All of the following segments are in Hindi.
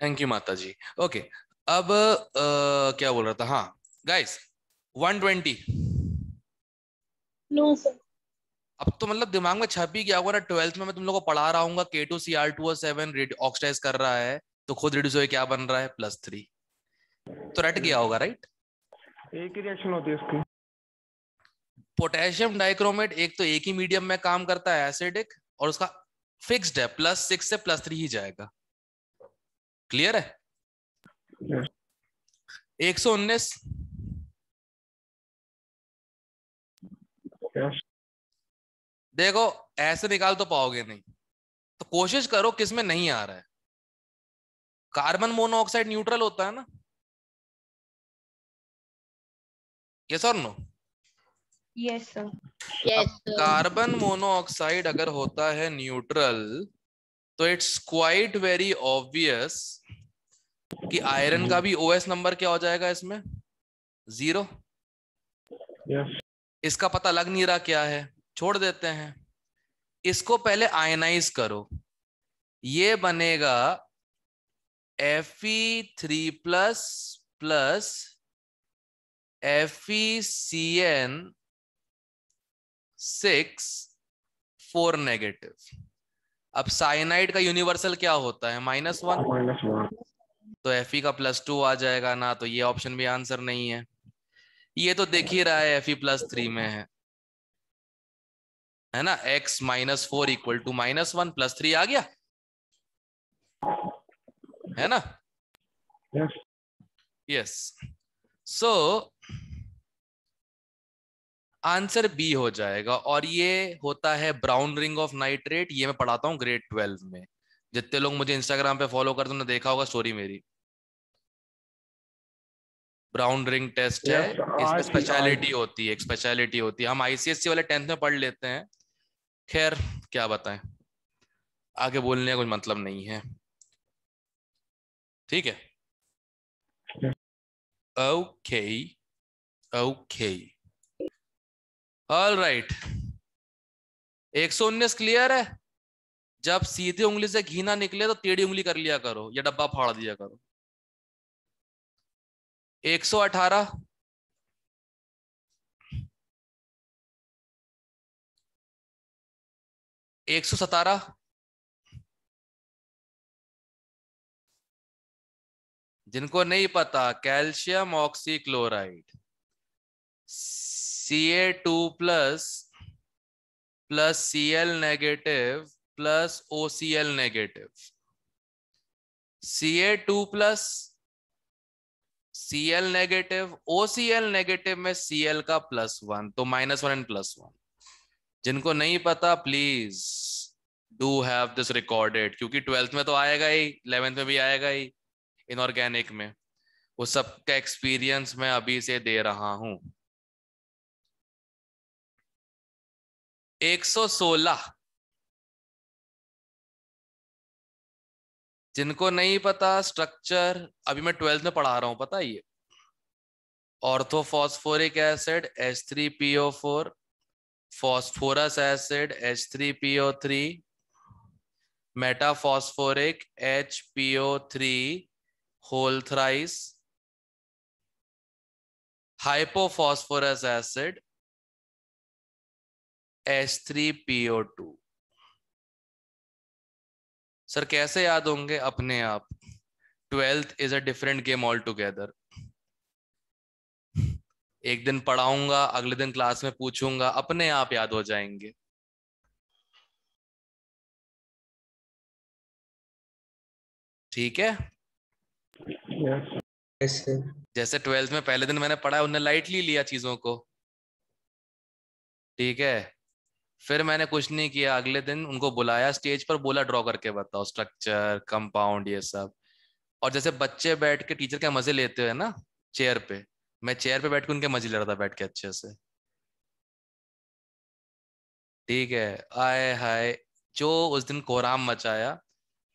थैंक यू माता जी। ओके, अब क्या बोल रहा था, हाँ गाइस, 120। No sir. अब तो मतलब दिमाग में छप ही गया होगा ना, 12th में मैं तुम लोगों को पढ़ा रहा हूँ K2Cr2O7 ऑक्सीडाइज कर रहा है, तो खुद रिड्यूस होकर क्या बन रहा है, +3। तो रट गया होगा, राइट? एक ही रिएक्शन होती है इसकी। पोटेशियम डाइक्रोमेट एक तो एक ही मीडियम में काम करता है, एसिडिक, और उसका फिक्स्ड है, +6 से +3 ही जाएगा। क्लियर है? 119 देखो, ऐसे निकाल तो पाओगे नहीं, तो कोशिश करो किसमें नहीं आ रहा है। कार्बन मोनोऑक्साइड न्यूट्रल होता है ना, यस और नो? Yes sir. अब यस सर। कार्बन मोनोऑक्साइड अगर होता है न्यूट्रल, तो इट्स क्वाइट वेरी ऑब्वियस कि आयरन का भी OS नंबर क्या हो जाएगा इसमें, 0। यस। इसका पता लग नहीं रहा क्या है, छोड़ देते हैं। इसको पहले आयनाइज करो, ये बनेगा Fe3+ प्लस FeCN6 4 नेगेटिव। अब साइनाइड का यूनिवर्सल क्या होता है, -1, -1। तो Fe का +2 आ जाएगा ना, तो ये ऑप्शन भी आंसर नहीं है। ये तो देख ही रहा है Fe+3 में है ना, x-4 = -1 +3 आ गया, है ना? Yes. Yes. So answer B हो जाएगा। और ये होता है ब्राउन रिंग ऑफ नाइट्रेट, ये मैं पढ़ाता हूँ ग्रेड 12 में। जितने लोग मुझे इंस्टाग्राम पे फॉलो करते हैं, देखा होगा स्टोरी मेरी। ब्राउन रिंग टेस्ट है, यस इसमें आज ही आज। स्पेशलिटी होती है, एक स्पेशलिटी होती है। हम ICSE वाले 10th में पढ़ लेते हैं, खैर क्या बताएं, आगे बोलने का कुछ मतलब नहीं है, ठीक है? Okay okay, all right. 119 clear है? जब सीधी उंगली से घी ना निकले तो टेढ़ी उंगली कर लिया करो, या डब्बा फाड़ दिया करो। 118, 117, जिनको नहीं पता, calcium oxychloride Ca2+ plus Cl negative plus OCl negative, Ca2+ Cl negative, OCl negative में Cl का +1, तो -1 एंड +1। जिनको नहीं पता please do have this recorded, क्योंकि 12th में तो आएगा ही, 11th में भी आएगा ही, इनऑर्गेनिक में। वो सब का एक्सपीरियंस मैं अभी से दे रहा हूं। 116, जिनको नहीं पता स्ट्रक्चर, अभी मैं 12th में पढ़ा रहा हूं, पता है ये। Orthophosphoric acid H3PO4, phosphorous acid H3PO3, metaphosphoric HPO3 whole thrice, hypophosphorous acid H3PO2। Sir कैसे याद होंगे? अपने आप। 12th is a different game all together. एक दिन पढ़ाऊंगा, अगले दिन क्लास में पूछूंगा, अपने आप याद हो जाएंगे। ठीक है? यस। जैसे 12th में पहले दिन मैंने पढ़ा, उन्हें लाइटली लिया चीजों को, ठीक है? फिर मैंने कुछ नहीं किया, अगले दिन उनको बुलाया स्टेज पर, बोला ड्रॉ करके बताओ स्ट्रक्चर, कंपाउंड, ये सब। और जैसे बच्चे बैठ के टीचर के मजे लेते हैं ना चेयर पे, मैं चेयर पे बैठ के उनके मजे ले रहा था बैठ के अच्छे से। ठीक है? आए हाय, जो उस दिन कोहराम मचाया।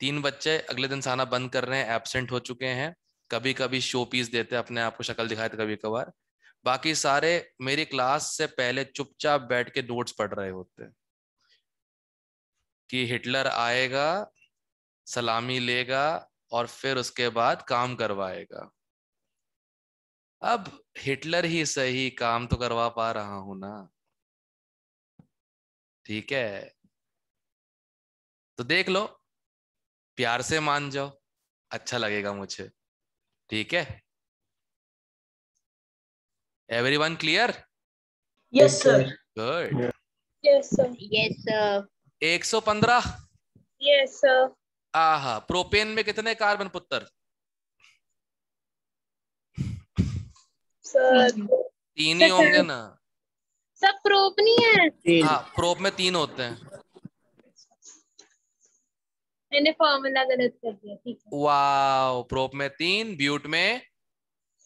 3 बच्चे अगले दिन से आना बंद कर रहे हैं, एब्सेंट हो चुके हैं। कभी कभी शो पीस देते हैं, अपने आप को शक्ल दिखाए थे कभी कभार। बाकी सारे मेरी क्लास से पहले चुपचाप बैठ के नोट्स पढ़ रहे होते हैं कि हिटलर आएगा, सलामी लेगा, और फिर उसके बाद काम करवाएगा। अब हिटलर ही सही, काम तो करवा पा रहा हूं ना। ठीक है, तो देख लो, प्यार से मान जाओ, अच्छा लगेगा मुझे। ठीक है, everyone clear? Yes sir. Good. Yes, sir. Yes sir. 115। Yes, sir. आहा, प्रोपेन में कितने कार्बन पुत्र? Sir. तीन ही होंगे ना? सब प्रूफ नहीं है। हाँ, प्रोप में 3 होते हैं। मैंने फॉर्मूला गलत कर दिया, ठीक है। वाओ, प्रोप में 3, ब्यूट में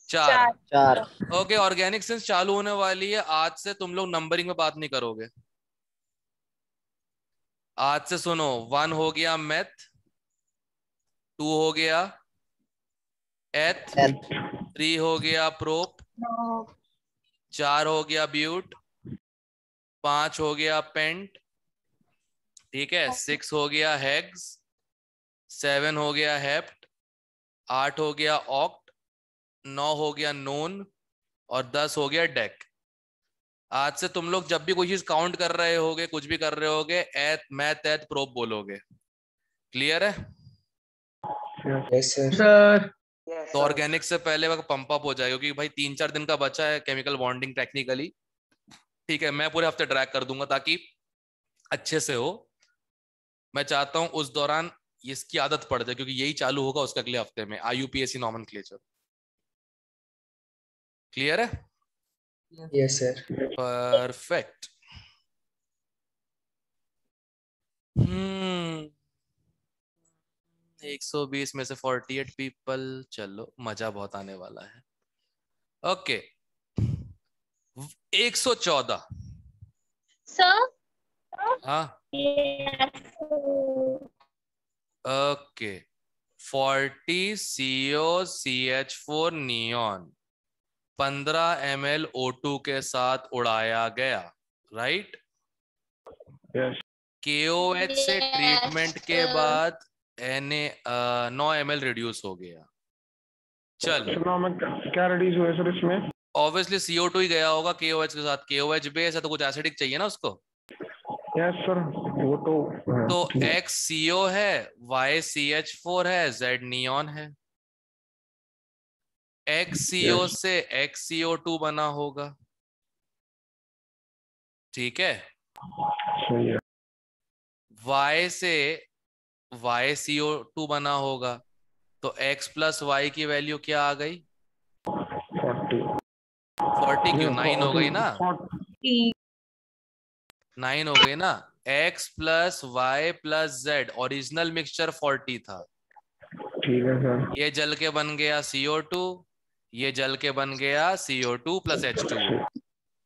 4। 4। ओके, ऑर्गेनिक सिंस चालू होने वाली है। आज से तुम लोग नंबरिंग में बात नहीं करोगे। आज से सुनो, 1 हो गया मेथ, 2 हो गया एथ, 3 हो गया प्रोप, 4 हो गया ब्यूट, 5 हो गया पेंट, ठीक है, 6 हो गया हेक्स, 7 हो गया हेप्ट, 8 हो गया ऑक्ट, 9 हो गया नोन, और 10 हो गया डेक। आज से तुम लोग जब भी कोई चीज काउंट कर रहे होगे, कुछ भी कर रहे होगे, एथ मैथ एथ प्रोप बोलोगे। क्लियर है? Yes sir. तो ऑर्गेनिक से पहले वक्त पंप अप हो जाएगा, क्योंकि भाई 3-4 दिन का बचा है केमिकल बॉन्डिंग टेक्निकली। ठीक है, मैं पूरे हफ्ते ट्रैक कर दूंगा ताकि अच्छे से हो। मैं चाहता हूं उस दौरान इसकी आदत पड़ जाए, क्योंकि यही चालू होगा उसके अगले हफ्ते में, IUPAC नॉमेनक्लेचर। क्लियर है? Yes sir. परफेक्ट। 120 में से 48 पीपल, चलो मजा बहुत आने वाला है। ओके, 114। सर। हाँ, okay, 40 COCH4 neon 15 ml O2 के साथ उड़ाया गया, राइट? यस KOH से ट्रीटमेंट के बाद Na 9 ml रिड्यूस हो गया। चलो, सुनो, मैं क्या रेड्यूस हुए सर इसमें? ऑब्वियसली CO2 ही गया होगा KOH के साथ। KOH बेस है तो कुछ एसिडिक चाहिए ना उसको। यस सर, वो तो तो ठीक है। X CO है, Y CH4 है, Z नियॉन है। X CO Yes. से X CO2 बना होगा। ठीक है, सही है। Y से Y CO2 बना होगा, तो X प्लस Y की वैल्यू क्या आ गई? 40 40 क्यों? 9 हो गई ना? 40 9 हो गई ना? X plus Y plus Z, original mixture 40 था। ठीक है सर। ये जल के बन गया CO2, ये जल के बन गया CO2 प्लस H2O।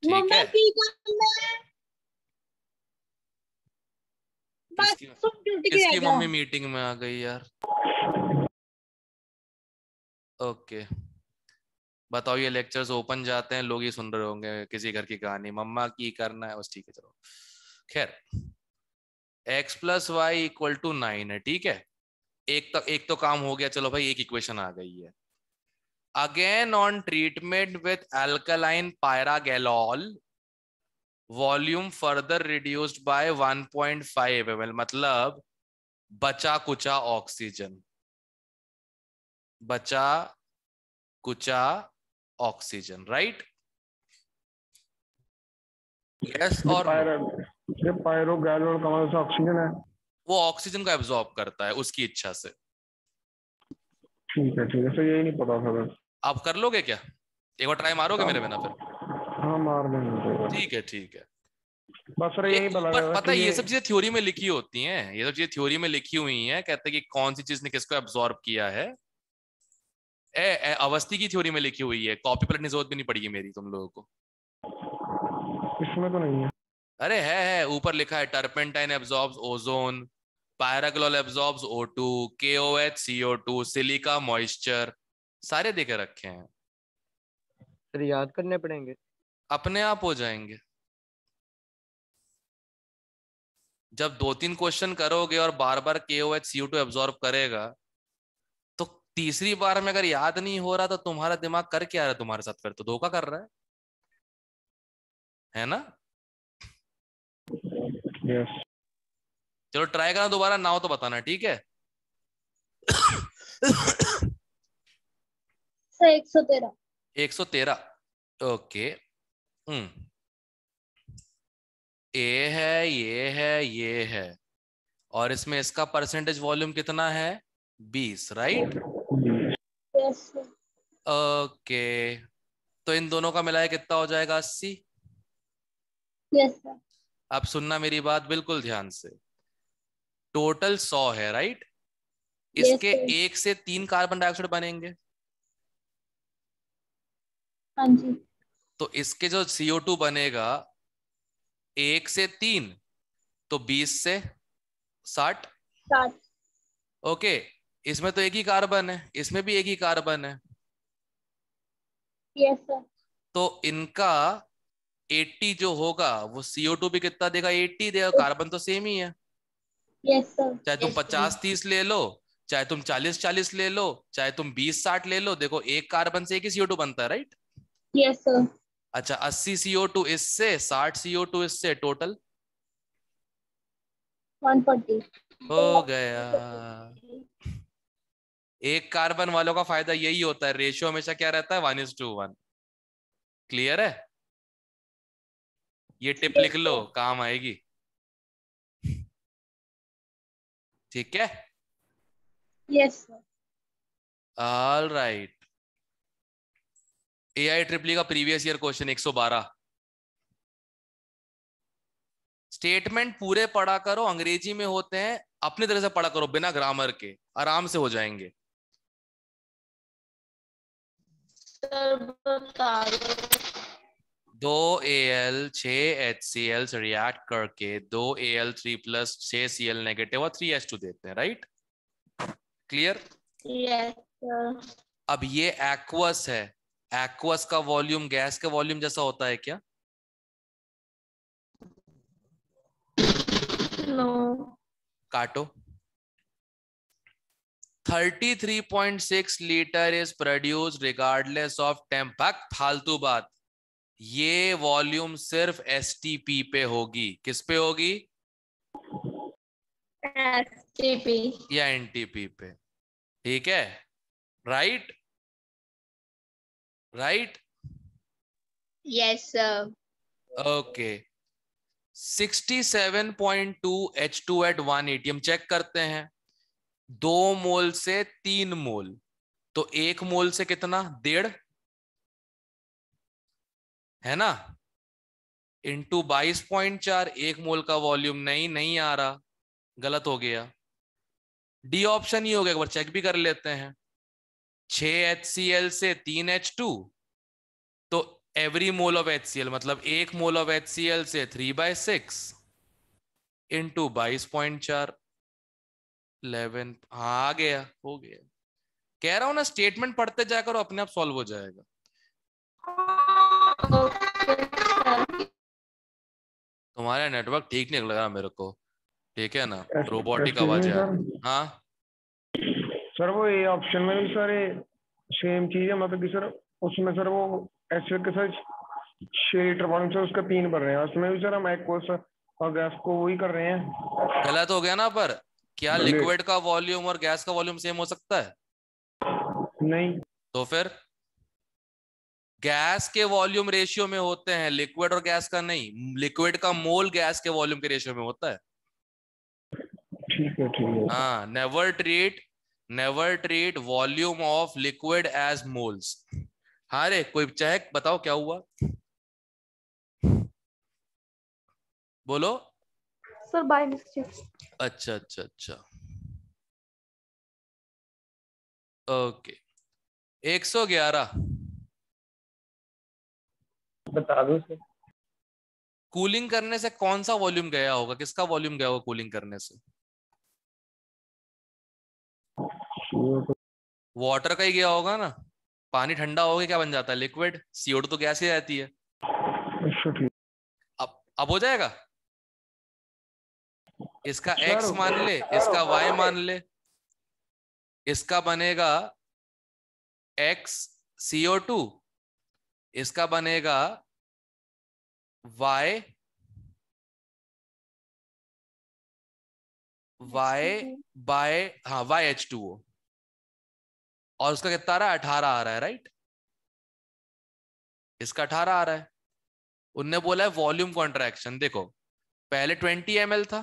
ठीक है, किसकी किसकी मम्मी मीटिंग में आ गई यार? ओके, बताओ, ये लेक्चर्स ओपन जाते हैं, लोग ही सुन रहे होंगे किसी घर की कहानी, मम्मा की करना है बस। ठीक है, चलो खैर, x plus Y equal to 9 है। ठीक है, एक तो काम हो गया। चलो भाई, एक इक्वेशन आ गई है। Again on treatment with alkaline pyrogallol, volume further reduced by 1.5 ml, मतलब बचा कुचा ऑक्सीजन, बचा कुचा ऑक्सीजन, राइट? यस और नो? ये पायरोगैलोल का मतलब ऑक्सीजन है। वो ऑक्सीजन को एब्जॉर्ब करता है उसकी इच्छा से। ठीक है सर, यही नहीं पता था बस। आप कर लोगे क्या? एक बार ट्राई मारोगे मेरे बिना फिर? हाँ, मार देंगे। ठीक है, ठीक है। बस सर ये यही पता ऊपर था पता कि है, ये सब चीजें थ्योरी में लिखी होती हैं। ये सब चीजें थ्योरी में लिखी हुई हैं, कहते हैं कि कौन सी चीज ने किसको एब्जॉर्ब किया है। अवस्थी की थ्योरी में लिखी हुई है। कॉपी पलटने की जरूरत भी नहीं पड़ेगी मेरी तुम लोगों को। इसमें तो नहीं है। अरे है, ऊपर लिखा है turpentine absorbs ozone, pyrogallol absorbs O2, KOH CO2, silica moisture, सारे देके रखे हैं। सर याद करने पड़ेंगे? अपने आप हो जाएंगे। जब 2-3 क्वेश्चन करोगे और बार बार KOH CO2 एब्जॉर्ब करेगा, तीसरी बार में अगर याद नहीं हो रहा तो तुम्हारा दिमाग कर क्या रहा है तुम्हारे साथ, फिर तो धोखा कर रहा है ना? यस चलो ट्राई करना दोबारा, ना हो तो बताना, ठीक है? सर 113। 113, ओके। ए है, ये है, और इसमें इसका परसेंटेज वॉल्यूम कितना है? 20, राइट? Yes sir. ओके, तो इन दोनों का मिलाया कितना हो जाएगा? 80। Yes sir. अब सुनना मेरी बात बिल्कुल ध्यान से। टोटल 100 है, राइट? यस इसके सर। 1 से 3 कार्बन डाइऑक्साइड बनेंगे, हाँ जी। तो इसके जो CO2 बनेगा 1 से 3, तो 20 से 60। 60। ओके, इसमें तो एक ही कार्बन है, इसमें भी एक ही कार्बन है, यस सर। तो इनका 80 जो होगा वो CO2 भी कितना देगा? 80 देगा, कार्बन तो सेम ही है। Yes sir. चाहे तुम 50-30 ले लो, चाहे तुम 40-40 ले लो, चाहे तुम 20-60 ले लो, देखो एक कार्बन से एक ही CO2 बनता है, राइट? Yes sir. अच्छा, 80 CO2 इससे, 60 CO2 इससे, टोटल 140। हो गया। एक कार्बन वालों का फायदा यही होता है, रेशियो हमेशा क्या रहता है? 1:1। क्लियर है? ये टिप लिख लो, काम आएगी। ठीक है, yes sir. All right. AIEEE का प्रीवियस ईयर क्वेश्चन 112। स्टेटमेंट पूरे पढ़ा करो, अंग्रेजी में होते हैं, अपनी तरह से पढ़ा करो, बिना ग्रामर के, आराम से हो जाएंगे। सर बता दो। 2Al 6HCl से रिएक्ट करके 2Al3+ 6Cl नेगेटिव और 3H2 देते हैं, राइट? क्लियर? Yes sir. अब ये एक्वस है, एक्वस का वॉल्यूम गैस के वॉल्यूम जैसा होता है क्या? नो। काटो। 33.6 litre is produced regardless of temperature. फालतू बात, ये वॉल्यूम सिर्फ STP पे होगी। किस पे होगी? STP। या NTP पे, ठीक है? Right, right. Yes sir. Okay, 67.2 H2 at 180 हम चेक करते हैं। 2 मोल से 3 मोल, तो 1 मोल से कितना? 1.5, है ना? इंटू 22.4, 1 मोल का वॉल्यूम नहीं आ रहा, गलत हो गया। डी ऑप्शन ही हो गया, एक बार चेक भी कर लेते हैं। 6HCl से 3H2, तो एवरी मोल ऑफ HCl मतलब 1 मोल ऑफ HCl से 3/6 इंटू 22.4, 11। हाँ, आ गया, हो गया। कह रहा हूं ना, स्टेटमेंट पढ़ते जाया करो, अपने आप सॉल्व हो जाएगा। तुम्हारा नेटवर्क ठीक नहीं लग रहा मेरे को, ठीक है ना? रोबोटिक आवाज आ रही। हाँ सर वो ये ऑप्शन में भी सर सेम चीज है, मतलब कि सर उसमें सर वो एसिड के साथ 6 लीटर पानी से उसका 3 भर रहे हैं, उसमें भी सर हम एक्वस और गैस को वही कर रहे हैं। गलत हो गया ना, पर क्या लिक्विड का वॉल्यूम और गैस का वॉल्यूम सेम हो सकता है? नहीं। तो फिर गैस के वॉल्यूम रेशियो में होते हैं, लिक्विड और गैस का नहीं। लिक्विड का मोल गैस के वॉल्यूम के रेशियो में होता है। ठीक है, ठीक है। हाँ, never treat volume of liquid as moles. हाँ रे, कोई चेक बताओ क्या हुआ? बोलो। Sir by mistake. अच्छा अच्छा अच्छा, ओके। 111 बता दो सर। कूलिंग करने से कौन सा वॉल्यूम गया होगा? किसका वॉल्यूम गया होगा कूलिंग करने से? वाटर का ही गया होगा ना। पानी ठंडा हो गया क्या बन जाता है? लिक्विड। CO2 तो गैस ही रहती है। अच्छा, ठीक। अब हो जाएगा। इसका सर X मान ले, इसका Y मान ले, इसका बनेगा x CO2, इसका बनेगा y बाय हाँ YH2O, और उसका कितना आ रहा है 18 आ रहा है, राइट? इसका 18 आ रहा है। उनने बोला है वॉल्यूम कॉन्ट्रैक्शन, देखो पहले 20 ml था,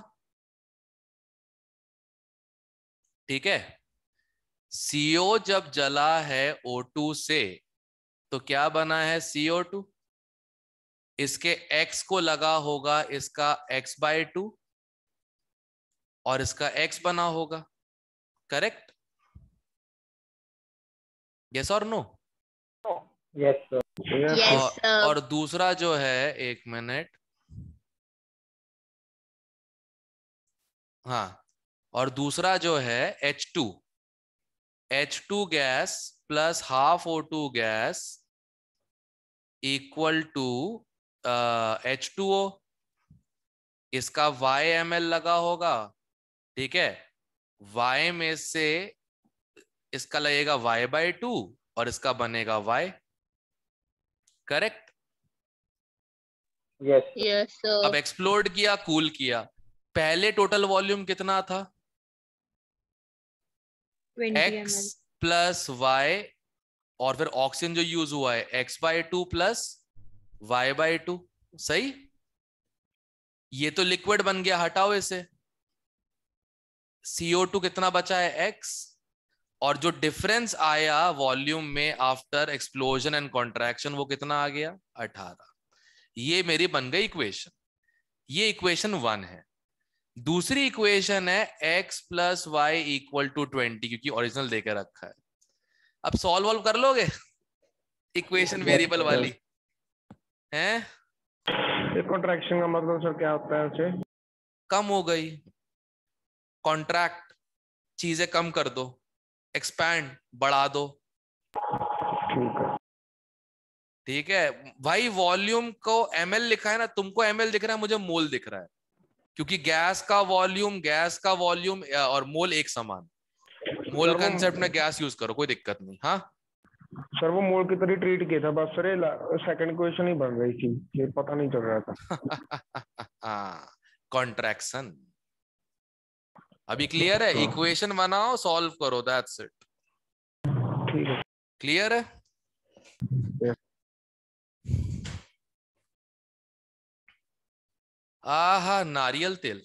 ठीक है। CO जब जला है O2 से तो क्या बना है CO2, इसके x को लगा होगा इसका x/2 और इसका x बना होगा, करेक्ट? यस और no? Yes sir. Yes, sir. और दूसरा जो है, एक मिनट, हाँ, और दूसरा जो है H2 gas plus half O2 gas equal to H2O, इसका YmL लगा होगा, ठीक है। Y में से इसका लगेगा Y/2 और इसका बनेगा Y, correct? Yes Yes, sir. अब एक्सप्लोड किया, कूल किया, पहले टोटल वॉल्यूम कितना था? 20 x ml. प्लस y, और फिर ऑक्सीजन जो यूज हुआ है x/2 प्लस y/2, सही? ये तो लिक्विड बन गया, हटाओ इसे। CO2 कितना बचा है x, और जो डिफरेंस आया वॉल्यूम में आफ्टर एक्सप्लोजन एंड कॉन्ट्रैक्शन वो कितना आ गया 18। ये मेरी बन गई इक्वेशन, ये इक्वेशन 1 है। दूसरी इक्वेशन है x plus Y equal to 20, क्योंकि ओरिजिनल देकर रखा है। अब सॉल्व कर लोगे इक्वेशन वेरिएबल वाली है? ये कॉन्ट्रैक्शन का मतलब सर क्या होता है उसे? कम हो गई, कॉन्ट्रैक्ट, चीजें कम कर दो, एक्सपैंड बढ़ा दो, ठीक है। ठीक है भाई। वॉल्यूम को ml लिखा है ना, तुमको ml दिख रहा है, मुझे मोल दिख रहा है, क्योंकि गैस का वॉल्यूम और मोल एक समान। मोल सर कंसेप्ट में वो गैस यूज करो, कोई दिक्कत नहीं। हाँ सर वो मोल की तरह ट्रीट किया था, बस सर सेकंड क्वेश्चन ही बन रही थी, ये पता नहीं चल रहा था। कॉन्ट्रैक्शन अभी क्लियर है? इक्वेशन बनाओ, सॉल्व करो, दैट्स इट। ठीक है। क्लियर है? Yes. आहा, नारियल तेल।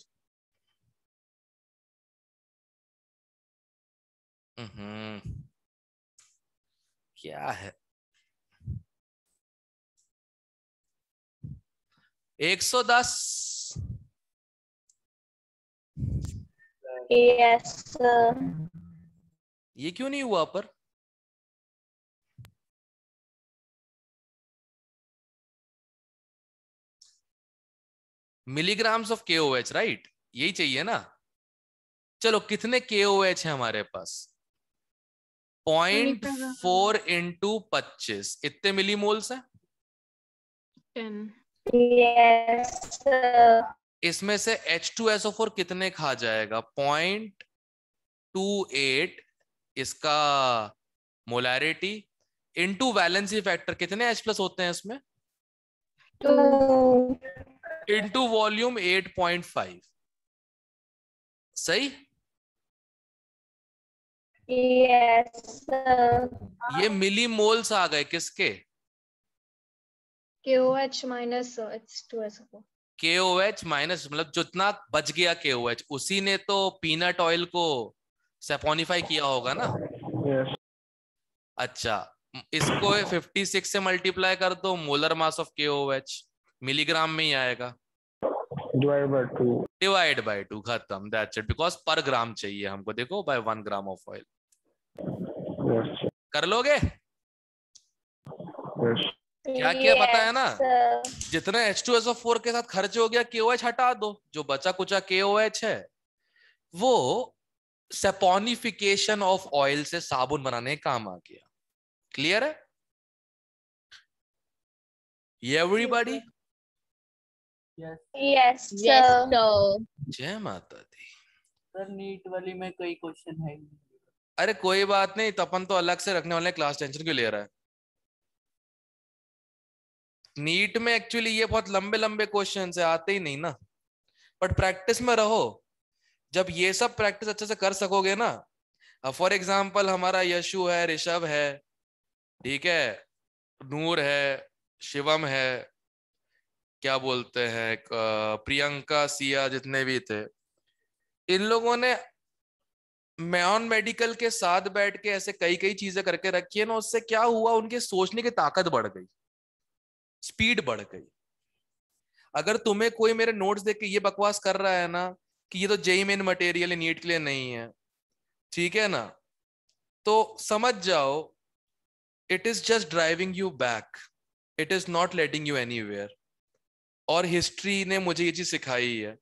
क्या है? 110। Yes, sir. ये क्यों नहीं हुआ पर? Milligrams of KOH, right? यही चाहिए ना? चलो, कितने KOH है हमारे पास? 0.4 इंटू 25, इतने मिलीमोल्स है। 10. Yes, sir. इसमें से H2SO4 कितने खा जाएगा? 0.28 इसका मोलैरिटी इंटू वैलेंसी फैक्टर, कितने H प्लस होते हैं इसमें? 2. इंटू वॉल्यूम 8.5, सही? Yes, sir. ये मिलीमोल्स आ गए किसके? KOH minus H2SO4. KOH minus, मतलब जितना बच गया KOH, उसी ने तो पीनट ऑयल को सेपोनिफाई किया होगा ना। Yes. अच्छा, इसको 56 से मल्टीप्लाई कर दो, molar mass of KOH milligram में ही आएगा, डिवाइड बाय 2, खत्म, दैट्स इट। बिकॉज पर ग्राम चाहिए हमको, देखो by 1 gram of oil. Yes. कर लोगे? Yes. क्या क्या पता है ना? Sir. जितना H2SO4 के साथ खर्च हो गया, KOH हटा दो, जो बचा कुचा KOH है वो सेपोनिफिकेशन ऑफ ऑयल से साबुन बनाने का काम आ गया। क्लियर है ये एवरीबॉडी? Yes, sir. जय माता दी। सर नीट वाली में कोई क्वेश्चन है ही नहीं। अरे कोई बात नहीं, तो अपन तो अलग से रखने वाले, क्लास टेंशन क्यों ले रहा है। नीट में एक्चुअली ये बहुत लंबे लंबे क्वेश्चन है, आते ही नहीं ना, बट प्रैक्टिस में रहो। जब ये सब प्रैक्टिस अच्छे से कर सकोगे ना, फॉर एग्जाम्पल हमारा यशु है, ऋषभ है, ठीक है, नूर है, शिवम है, क्या बोलते हैं, प्रियंका, सिया, जितने भी थे, इन लोगों ने नॉन मेडिकल के साथ बैठ के ऐसे कई कई चीजें करके रखी है ना, उससे क्या हुआ, उनके सोचने की ताकत बढ़ गई, स्पीड बढ़ गई। अगर तुम्हें कोई मेरे नोट्स देख के ये बकवास कर रहा है ना कि ये तो जेई मेन मटेरियल है, नीट के लिए नहीं है, ठीक है ना, तो समझ जाओ it is just driving you back, it is not letting you anywhere. और हिस्ट्री ने मुझे ये चीज सिखाई है।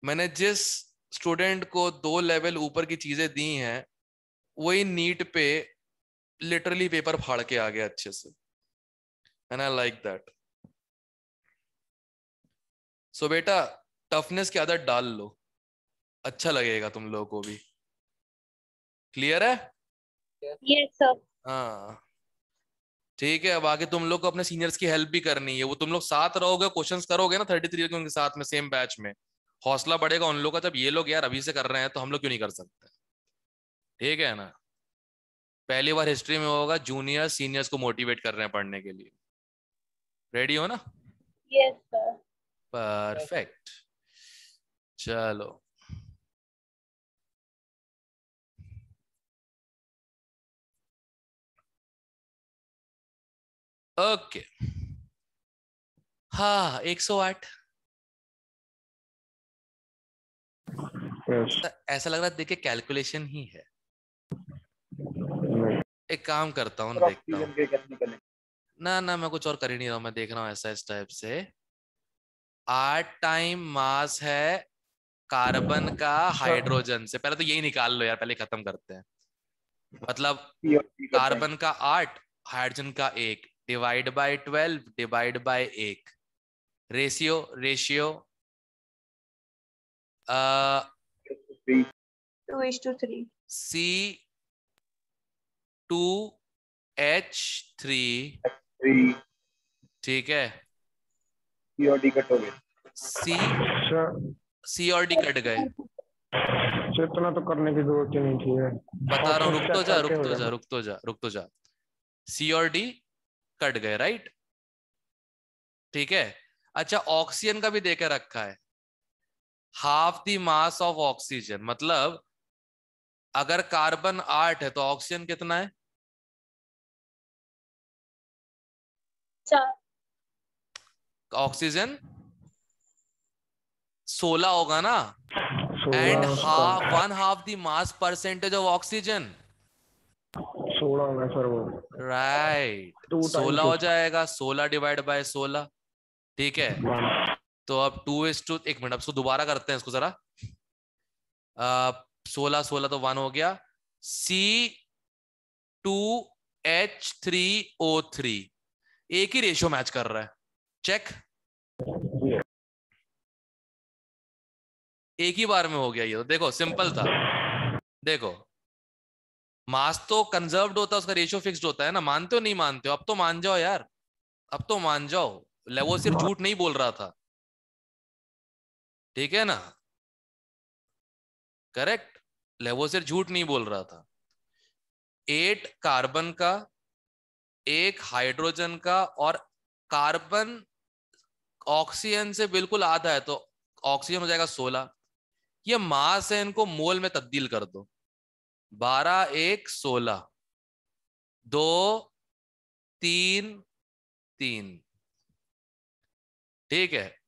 मैंने जिस स्टूडेंट को 2 लेवल ऊपर की चीजें दी हैं, वही नीट पे लिटरली पेपर फाड़ के आ गया अच्छे से, एंड आई लाइक दैट। सो बेटा, टफनेस की आदत डाल लो, अच्छा लगेगा तुम लोगों को भी। क्लियर है? Yes sir. हाँ ठीक है। अब आगे तुम लोग को अपने सीनियर्स की हेल्प भी करनी है, वो तुम लोग साथ रहोगे, क्वेश्चंस करोगे ना 33 के उनके साथ में, सेम बैच में, हौसला बढ़ेगा उन लोग का। जब ये लोग यार अभी से कर रहे हैं तो हम लोग क्यों नहीं कर सकते, ठीक है ना। पहली बार हिस्ट्री में होगा जूनियर्स सीनियर्स को मोटिवेट कर रहे हैं पढ़ने के लिए। रेडी हो ना? Yes sir. परफेक्ट। चलो ओके। हाँ 108। यस। ऐसा लग रहा है देखिए कैलकुलेशन ही है। एक काम करता हूँ, देखता हूँ। ऑक्सीजन के कैसे निकले? ना ना, मैं कुछ और कर ही नहीं रहा हूँ, मैं देख रहा हूँ ऐसा इस टाइप से। 8 टाइम मास है कार्बन का हाइड्रोजन से, पहले तो यही निकाल लो यार, पहले खत्म करते हैं। मतलब C और D करते हैं। कार्बन का 8, हाइड्रोजन का 1, divide by 12 divide by 1, ratio ratio 3 2:3। C2H3, 3 ठीक है। C और D कट हो गए। C और D कट गए। इतना तो करने की जरूरत ही नहीं थी। बता रहा हूँ, रुक तो जा। C और D कट गए, राइट, ठीक है। अच्छा, ऑक्सीजन का भी देकर रखा है, half the mass of oxygen, मतलब अगर कार्बन 8 है तो ऑक्सीजन कितना है? 4। ऑक्सीजन 16 होगा ना, 16 एंड उसका 1/2 the mass percentage of oxygen, 16 में सर वो राइट, 2 16 हो जाएगा, 16 डिवाइड बाय 16, ठीक है। टाइम तो अब 2:1, एक मिनट, अब इसको दोबारा करते हैं इसको जरा। 16 16 तो 1 हो गया। C2H3O3 एक ही रेशियो मैच कर रहा है, चेक, एक ही बार में हो गया ये तो। देखो सिंपल था, देखो मास तो कंजर्व्ड होता है, उसका रेशियो फिक्स्ड होता है ना, मानते हो नहीं मानते हो? अब तो मान जाओ यार, अब तो मान जाओ, लेवो सिर्फ झूठ नहीं बोल रहा था, ठीक है ना, करेक्ट, लेवो सिर्फ झूठ नहीं बोल रहा था। 8 कार्बन का, 1 हाइड्रोजन का, और कार्बन ऑक्सीजन से बिल्कुल आधा है, तो ऑक्सीजन हो जाएगा 16। ये मास है, इनको मोल में तब्दील कर दो, 12 1 16, 2 3 3, ठीक है।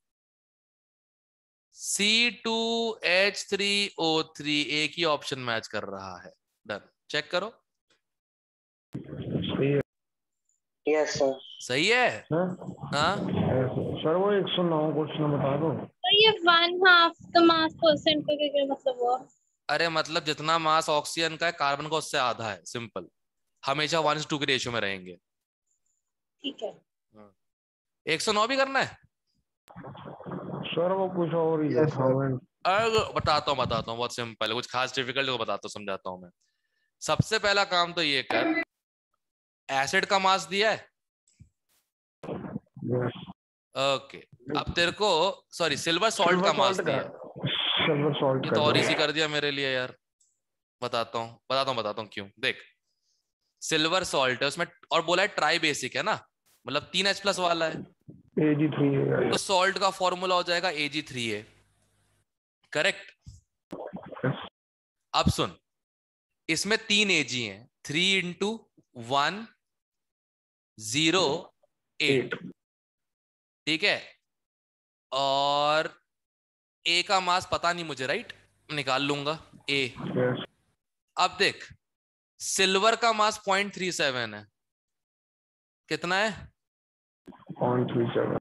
C2H3O3 एक ही ऑप्शन मैच कर रहा है, डन, चेक करो। सही है। Yes sir. सही है। हाँ सर वो 109 क्वेश्चन बता दो। तो ये 1/2 द मास परसेंट का क्या मतलब हुआ? अरे मतलब जितना मास ऑक्सीजन का है, कार्बन का उससे आधा है, सिंपल, हमेशा 1:2 के रेशियो में रहेंगे। ठीक है। 109 भी करना है? सर वो कुछ और ही Yes, था sir. मैं अरे बताता हूँ बहुत सिंपल है, कुछ खास डिफिकल्ट को बताता हूँ, समझाता हूँ मैं। सबसे पहला काम तो ये कर, एसिड का मास दिया है। यस। ओके, अब तेरे को सॉरी सिल्वर सॉल्ट का मास दिया है। सिल्वर सॉल्ट ये का तो और दो। इजी कर दिया मेरे लिए यार। बताता हूँ क्यों। देख, सिल्वर सॉल्ट है उसमें और बोला है ट्राई बेसिक है ना, मतलब 3H+ वाला है, Ag3 है। तो सॉल्ट का फॉर्मूला हो जाएगा Ag3A। करेक्ट। अब सुन, इसमें 3 Ag हैं, 3 × 1 0 8। ठीक है, और ए का मास पता नहीं मुझे, राइट, निकाल लूंगा ए। यस। अब देख, सिल्वर का मास 0.37 है। कितना है? 0.37।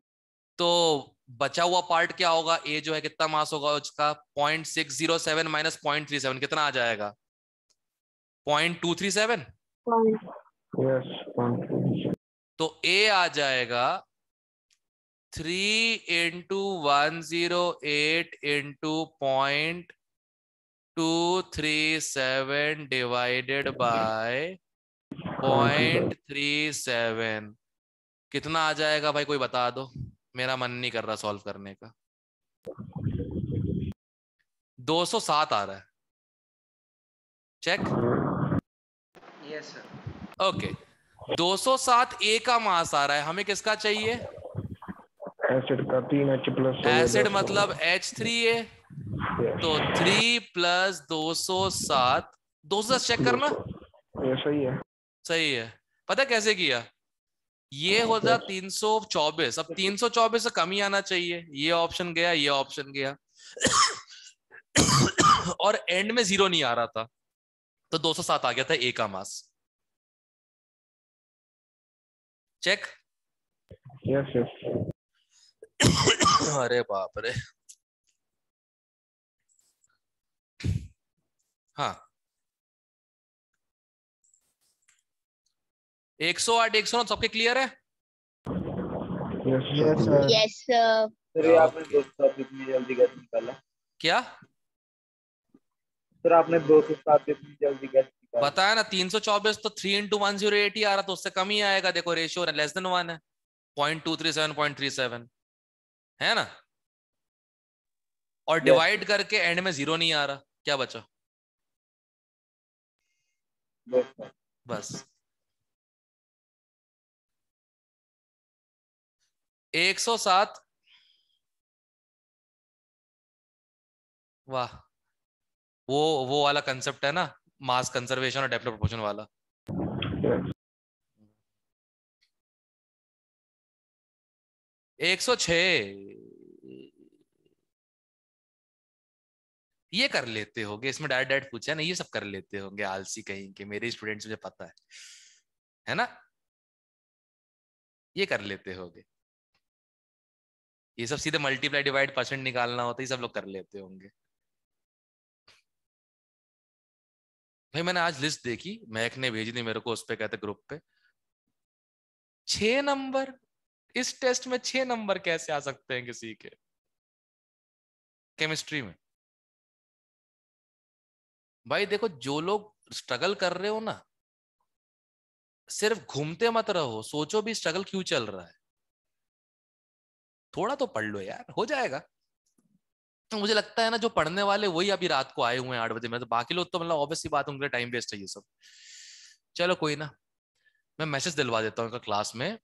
तो बचा हुआ पार्ट क्या होगा? ए जो है कितना मास होगा उसका? 0.607 माइनस 0.37 कितना आ जाएगा? 0.237। यस 0.37। तो ए आ जाएगा 3 × 108 × 0.237 डिवाइडेड बाय 0.37। कितना आ जाएगा भाई, कोई बता दो, मेरा मन नहीं कर रहा सॉल्व करने का। 207 आ रहा है। चेक। Yes sir. ओके, 207 ए का मास आ रहा है, हमें किसका चाहिए? एसिड का 3H+ हो गया एसिड 10। मतलब H3A। यस। तो 3 + 207, 207 चेक करना। ये सही है। सही है। पता है कैसे किया? ये हो जा 324, अब 324 से कम ही आना चाहिए। ये ऑप्शन गया, ये ऑप्शन गया और एंड में 0 नहीं आ रहा था, तो 207 आ गया था ए का मास। चेक। Yes yes. अरे बाप रे। हाँ, 108 109 सबके क्लियर है? Yes yes sir. Yes sir. Sir ये आपने ओके। 207 इतनी जल्दी कैसे निकाला? क्या? सर आपने 207 इतनी जल्दी कैसे निकाला? पता है ना, 324 तो 3 × 108 ही आ रहा, तो उससे कम ही आएगा। देखो रेशियो <1 है, 0.237 0.37 है ना, और यस डिवाइड करके एंड में 0 नहीं आ रहा, क्या बचा? 207। बस 107। वाह, वो वाला कंसेप्ट है ना, मास कंजर्वेशन और डेप्थ प्रोपोर्शन वाला। यस। 106 ये कर लेते होगे, इसमें डायरेक्ट डायरेक्ट पूछा ना, ये सब कर लेते होंगे आलसी कहीं के, मेरे स्टूडेंट्स, मुझे पता है ना, ये कर लेते होगे। ये सब सीधे मल्टीप्लाई डिवाइड परसेंट निकालना होता है, ये सब लोग कर लेते होंगे। भाई मैंने आज लिस्ट देखी, महक ने भेजी थी मेरे को, उस पे कहते ग्रुप पे 6 नंबर, इस टेस्ट में 6 नंबर कैसे आ सकते हैं किसी के केमिस्ट्री में? भाई देखो, जो लोग स्ट्रगल कर रहे हो ना, सिर्फ घूमते मत रहो, सोचो भी स्ट्रगल क्यों चल रहा है। थोड़ा तो पढ़ लो यार, हो जाएगा। तो मुझे लगता है ना, जो पढ़ने वाले वही अभी रात को आए हुए हैं 8 बजे में, तो बाकी लोग तो मतलब ऑब्वियस सी बात, उनके टाइम वेस्ट है ये सब। चलो कोई ना, मैं मैसेज दिलवा देता हूँ क्लास में।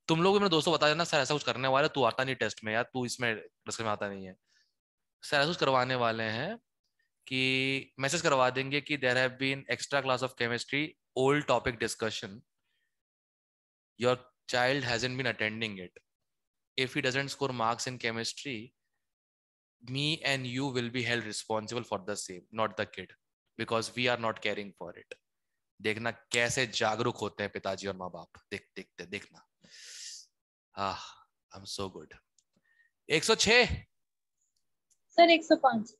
तुम लोग भी मेरे दोस्तों बता देना, सर ऐसा कुछ करने वाला, तू आता नहीं टेस्ट में यार, तू इसमें डिस्कशन में आता नहीं है, सर ऐसा कुछ करवाने वाले हैं कि मैसेज करवा देंगे कि there have been extra class of chemistry, old topic discussion, your child hasn't been attending it. If he doesn't score marks in chemistry, me and you will be held responsible for the same, not the kid, because we are not caring for it. देखना कैसे जागरूक होते हैं पिताजी और माँ बाप, देखना। हाँ, I am so good. 106 sir 105।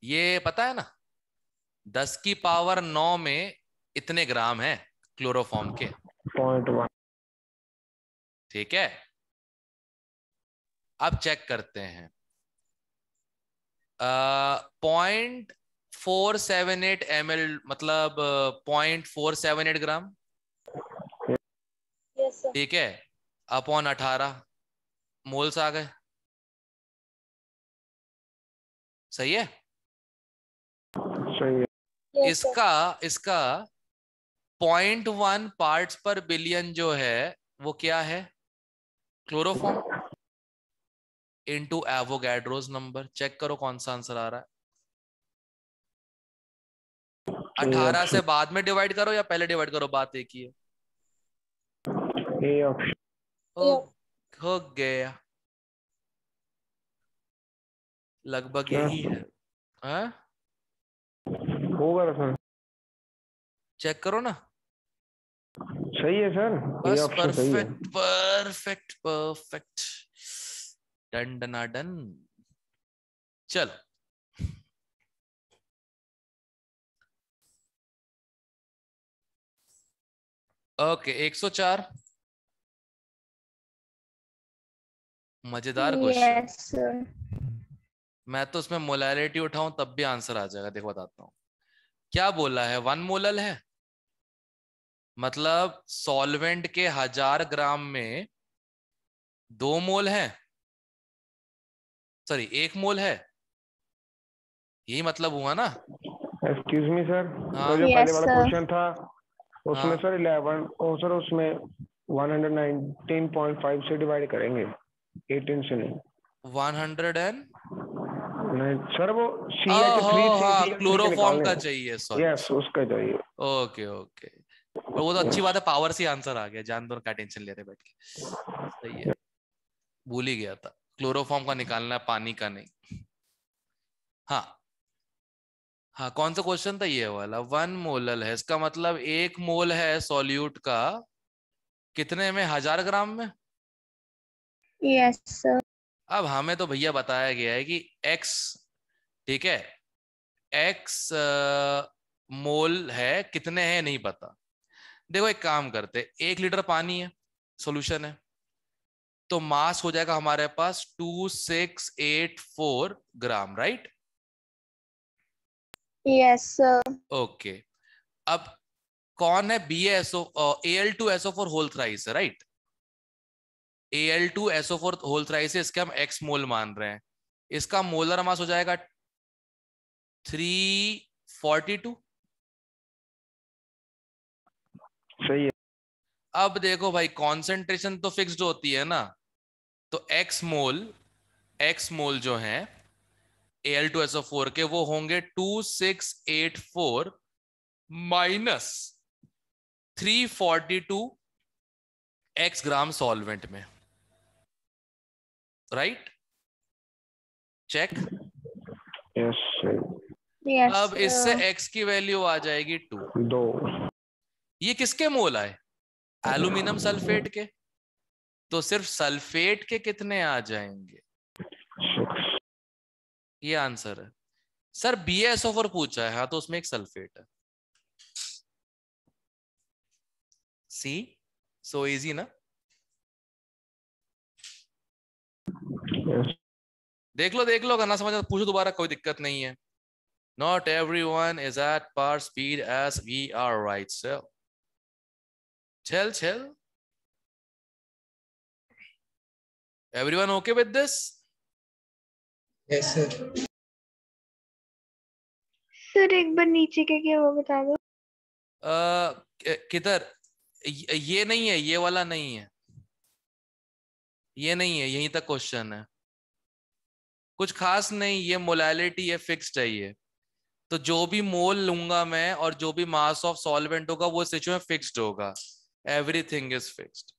ये पता है ना, 10⁻9 में इतने ग्राम है क्लोरोफॉर्म के। 0.1। ठीक है, अब चेक करते हैं। 0.1 478 ml, मतलब 0.478 ग्राम, Yes, sir. ठीक है, अपॉन 18 मोल्स आ गए। सही है। सही है। Yes, sir. इसका 0.1 पार्ट्स पर बिलियन जो है वो क्या है? Chloroform into Avogadro's number. Check करो कौन सा आंसर आ रहा है। ए 18 से ऑप्शन। बाद में डिवाइड करो या पहले डिवाइड करो, बात एक ही है। A option. हो Yeah. हो गया, लगभग क्या यही है। हाँ? होगा ना सर? चेक करो ना। सही है सर, ए बस ऑप्शन सही है। Perfect perfect perfect, done done done. चलो, ओके 104। मजेदार क्वेश्चन। Yes, sir. मैं तो उसमें मोलैरिटी उठाऊं तब भी आंसर आ जाएगा। देखो बताता हूँ क्या बोला है। 1 मोलल है, मतलब सॉल्वेंट के 1000 ग्राम में 2 मोल है, सॉरी 1 मोल है, यही मतलब हुआ ना? एक्सक्यूज मी सर, तो जो हाँ पहले Yes, वाला sir. क्वेश्चन था उसमें हाँ, सर 11, और सर उसमें 119.5 से डिवाइड करेंगे, 18 से नहीं। 100 एंड नहीं सर, वो ओहो CH3 से हाँ, CL3 के क्लोरोफॉर्म निकालने का हैं। चाहिए, सॉरी। यस, उसका चाहिए। ओके ओके, और वो तो अच्छी बात यस। है, पावर से आंसर आ गया, जान दो क्या टेंशन ले रहे बैठ के। सही है, भूल ही गया था, क्लोरोफॉर्म का निकालना है, पानी का नहीं। हाँ हाँ, कौन सा क्वेश्चन था ये वाला? 1 मोलल है, इसका मतलब 1 मोल है सॉल्यूट का कितने में? 1000 ग्राम में। Yes, sir. अब हमें तो भैया बताया गया है कि x, ठीक है, x मोल है, कितने हैं नहीं पता। देखो एक काम करते, 1 लीटर पानी है, सॉल्यूशन है, तो मास हो जाएगा हमारे पास 2684 gram, right? Yes, sir. Okay, अब कौन है? Al2SO4 whole thrice, right? Al2SO4 whole thrice, इसके हम x मोल मान रहे हैं, इसका मोलर मास हो जाएगा 342। सही है। अब देखो भाई, कॉन्सेंट्रेशन तो फिक्स्ड होती है ना, तो एक्स मोल जो है Al2SO4 के, वो होंगे 2684 माइनस 342 एक्स ग्राम सॉल्वेंट में, राइट? चेक। यस सही। Yes, अब इससे sir. x की वैल्यू आ जाएगी 2। 2। ये किसके मोल आए? एल्यूमिनियम सल्फेट के, तो सिर्फ सल्फेट के कितने आ जाएंगे? 6। ये आंसर है सर। BaSO4 पूछा है, हाँ, तो उसमें एक सल्फेट है। सी, सो इजी ना? यस। देख लो, करना समझ पूछो दोबारा, कोई दिक्कत नहीं है। Not everyone is at par speed as we are, right? So chill. Everyone okay with this? Yes, sir. Sir एक बार नीचे के क्या वो बता दो। किधर? ये नहीं है, ये वाला नहीं है, ये नहीं है, यहीं तक क्वेश्चन है, कुछ खास नहीं, ये मोलैलिटी है, फिक्स्ड है ये। तो जो भी मोल लूंगा मैं और जो भी मास ऑफ सॉल्वेंट होगा वो सिचुएशन में फिक्स्ड होगा। Everything is fixed.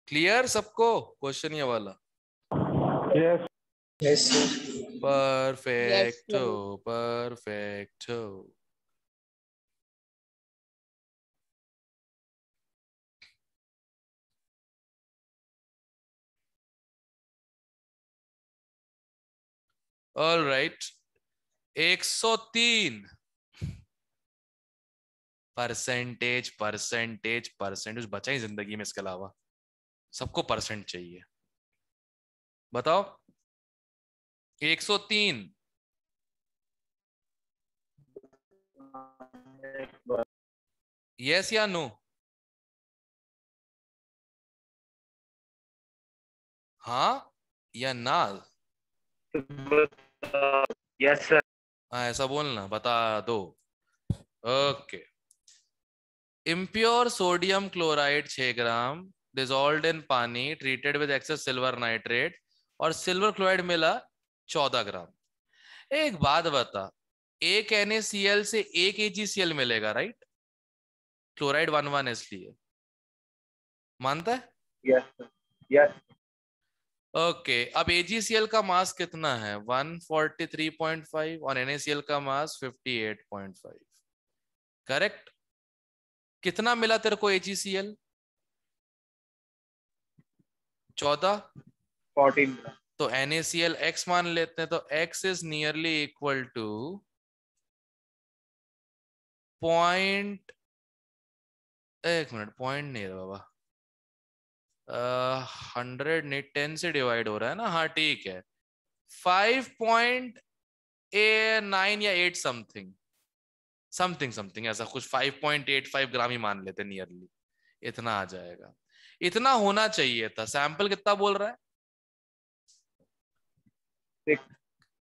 क्लियर सबको क्वेश्चन ये वाला? Yes. Yes, sir. Yes, perfecto, sir. Perfecto. All right 103 percentage percentage percentage बचा ही जिंदगी में, इसके अलावा सबको परसेंट चाहिए। बताओ 103 यस या नो? हाँ या ना? Yes sir. हाँ ऐसा बोलना, बता दो। Okay impure sodium chloride 6 gram dissolved in पानी treated with excess silver nitrate और सिल्वर क्लोराइड मिला 14 ग्राम। एक बात बता, एक NaCl से एक AgCl मिलेगा राइट? क्लोराइड 1 1 इसलिए, मानता है? Yes sir. यस। ओके अब AgCl का मास कितना है? 143.5 और NaCl का मास 58.5। करेक्ट। कितना मिला तेरे को AgCl? 14। 14 ग्राम। तो NaCl x मान लेते हैं, तो x is nearly equal two point, एक मिनट, पॉइंट नहीं है बाबा, 100 नहीं 10 से डिवाइड हो रहा है ना, हाँ ठीक है 5.9 या 8 समथिंग समथिंग समथिंग ऐसा कुछ, 5.85 ग्राम ही मान लेते नियरली, इतना आ जाएगा। इतना होना चाहिए था। सैंपल कितना बोल रहा है? 6।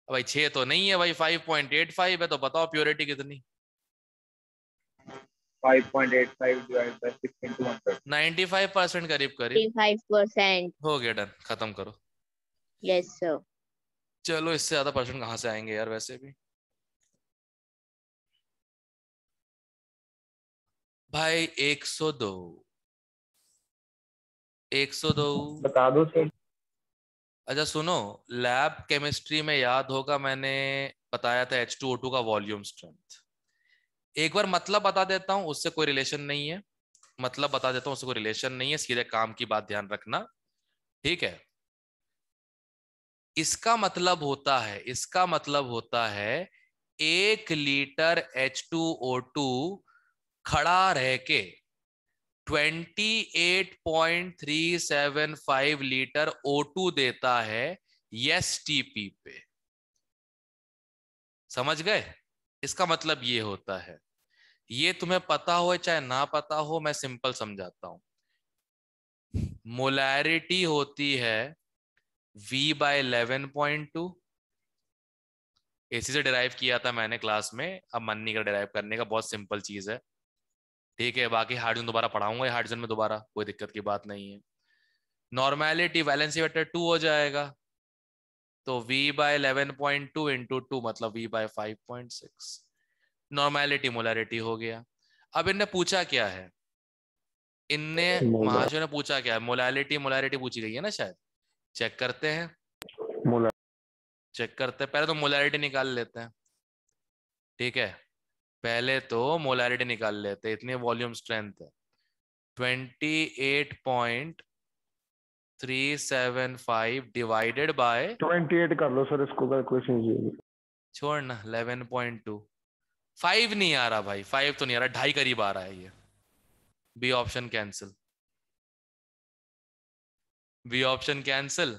भाई 6 तो नहीं है भाई, 5.85 है, तो बताओ प्योरिटी कितनी? 5.85 डिवाइड बाय 6 into 100। 95% करीब करीब 35%। हो गया। डन, खत्म करो। Yes sir. चलो इससे ज्यादा परसेंट कहाँ से आएंगे यार वैसे भी। भाई 102 102। बता दो सर। अच्छा सुनो, लैब केमिस्ट्री में याद होगा मैंने बताया था H2O2 का वॉल्यूम स्ट्रेंथ। एक बार मतलब बता देता हूं, उससे कोई रिलेशन नहीं है। मतलब बता देता हूं, उससे कोई रिलेशन नहीं है, सीधे काम की बात ध्यान रखना, ठीक है? इसका मतलब होता है 1 लीटर H2O2 खड़ा रह के 28.375 लीटर O2 देता है STP पे। समझ गए? इसका मतलब ये होता है, ये तुम्हें पता हो चाहे ना पता हो, मैं सिंपल समझाता हूं। मोलैरिटी होती है V/11.2। इसी से डिराइव किया था मैंने क्लास में, अब मन नहीं कर डिराइव करने का, बहुत सिंपल चीज है, ठीक है? बाकी हाइड्रोजन दोबारा पढ़ाऊंगा, हाइड्रोजन में दोबारा, कोई दिक्कत की बात नहीं है। नॉर्मेलिटी वैलेंसी वेक्टर 2 हो जाएगा, तो V/11.2 इंटू 2 मतलब V/5.6। नॉर्मेलिटी मोलैरिटी हो गया। अब इनने पूछा क्या है? इनने मोलर महाशय ने पूछा क्या है? मोलैरिटी मोलैरिटी पूछी गई है ना शायद। चेक करते हैं, मोलर चेक करते हैं, पहले तो मोलैरिटी निकाल लेते हैं, ठीक है? पहले तो मोलैरिटी निकाल लेते हैं। इतनी वॉल्यूम स्ट्रेंथ है 28.375 डिवाइडेड बाय, 28 कर लो सर, इसको कैलकुलेशन कीजिए। छोड़ना 11.2। 5 नहीं आ रहा भाई, 5 तो नहीं आ रहा, 2.5 करीब आ रहा है ये। B option cancel, B option cancel.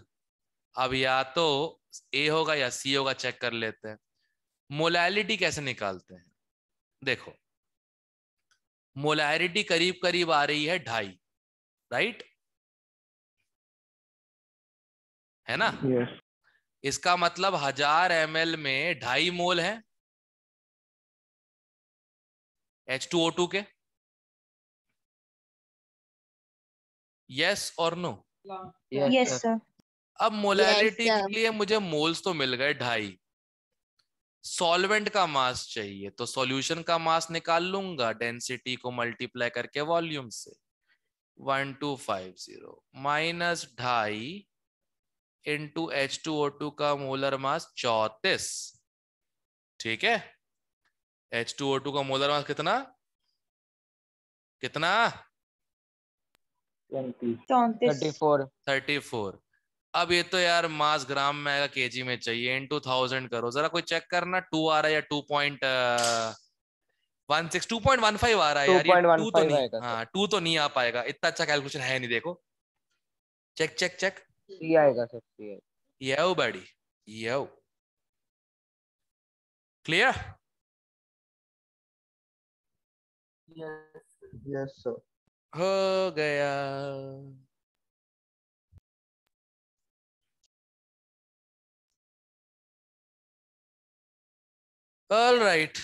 अब या तो ए होगा या सी होगा, चेक कर लेते हैं। मोलैलिटी कैसे निकालते हैं? देखो मोलैरिटी करीब करीब आ रही है 2.5, राइट? है ना? यस इसका मतलब 1000 ml में 2.5 मोल है H2O2 के। यस और नो? Yes sir. अब मोलैलिटी Yes, के sir. लिए मुझे मोल्स तो मिल गए 2.5, सॉल्वेंट का मास चाहिए, तो सॉल्यूशन का मास निकाल लूंगा डेंसिटी को मल्टीप्लाई करके वॉल्यूम से। 1250 माइनस 2.5 इंटू H2O2 का मोलर मास 34, ठीक है? H2O2 का मोलर मास कितना कितना? 20। 34। 34। अब ये तो यार मास ग्राम में आएगा, केजी में चाहिए, इन 2000 करो जरा, कोई चेक करना 2 आ रहा है या 2.16 2.15 आ रहा है यार, ये 2 तो 2.15 नहीं, आएगा सर। हाँ 2 तो नहीं आ पाएगा, इतना अच्छा कैलकुलेशन है नहीं, देखो चेक चेक चेक, सी आएगा सर, सी आएगा। यो बड़ी, यो क्लियर। Yes sir. हो गया। ऑल राइट,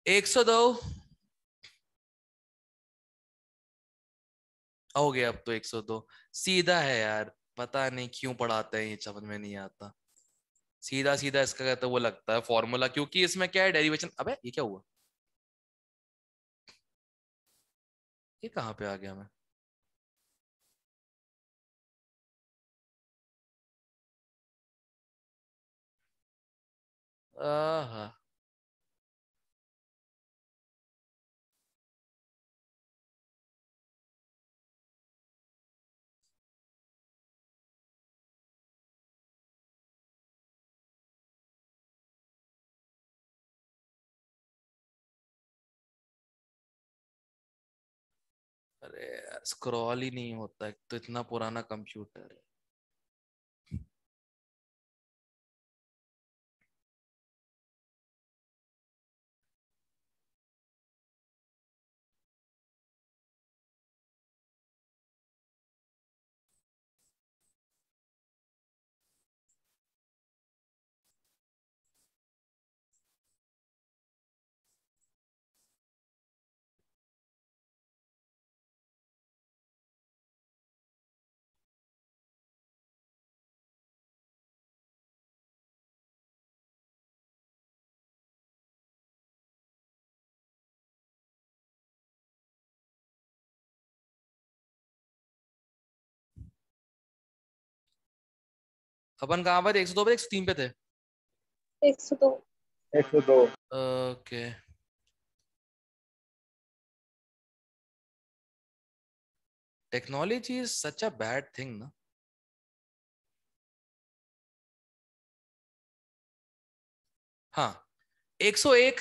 102 हो गया, अब तो 102 सीधा है यार, पता नहीं क्यों पढ़ाते हैं, ये समझ में नहीं आता, सीधा सीधा इसका कहते वो लगता है फॉर्मूला, क्योंकि इसमें क्या है डेरिवेशन। अबे ये क्या हुआ, ये कहाँ पे आ गया मैं, आहा अरे स्क्रॉल ही नहीं होता, एक तो इतना पुराना कंप्यूटर है। अपन कहाँ पर 102 पे 103 पे थे। 102। 102। Okay technology is such a bad thing ना। हाँ 101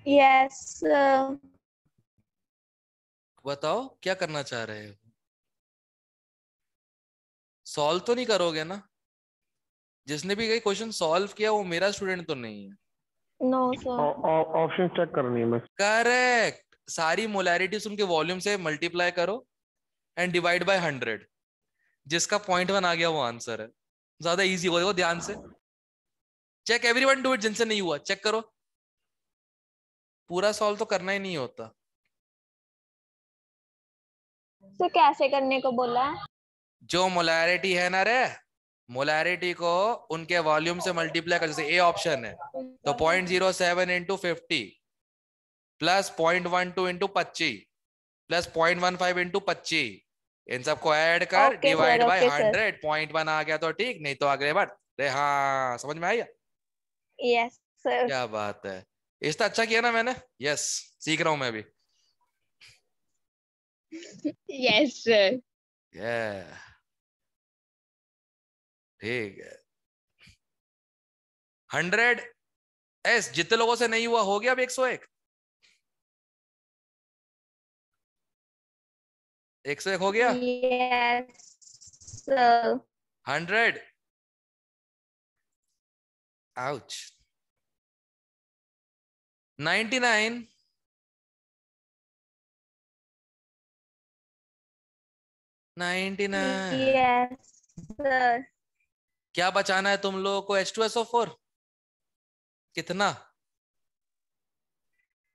यस बताओ क्या करना चाह रहे हो, सॉल्व तो नहीं करोगे ना, जिसने भी कई क्वेश्चन सॉल्व किया वो मेरा स्टूडेंट तो नहीं है। No sir. ऑप्शन चेक करनी है बस। करेक्ट, सारी मोलैरिटीज उनके वॉल्यूम से मल्टीप्लाई करो एंड डिवाइड बाय 100, जिसका 0.1 आ गया वो आंसर है। ज्यादा इजी होगा, देखो ध्यान से, चेक एवरीवन डू इट, जिनसे नहीं हुआ चेक करो, पूरा सॉल्व तो करना ही नहीं होता। तो कैसे करने को बोला है? जो मोलैरिटी है ना रे, मोलैरिटी को उनके वॉल्यूम से मल्टीप्लाई कर, जैसे ए ऑप्शन है तो 0.07 इंटू 50 प्लस 0.12 इंटू 25 प्लस 0.15 इंटू 25, इन सबको ऐड कर okay divide sir, by okay sir. 100, 0.1 आ गया तो ठीक, नहीं तो आगे बढ़ रे। हाँ समझ में आई, यस सर। क्या बात है, इसका अच्छा किया ना मैंने, यस सीख रहा हूं मैं भी। Yes sir. yeah. ठीक है 100 एस, जितने लोगों से नहीं हुआ हो गया अब 101, 101 हो गया, yes sir. 100 ouch 99 99 yes sir. क्या बचाना है तुम लोगों को, H2SO4 कितना,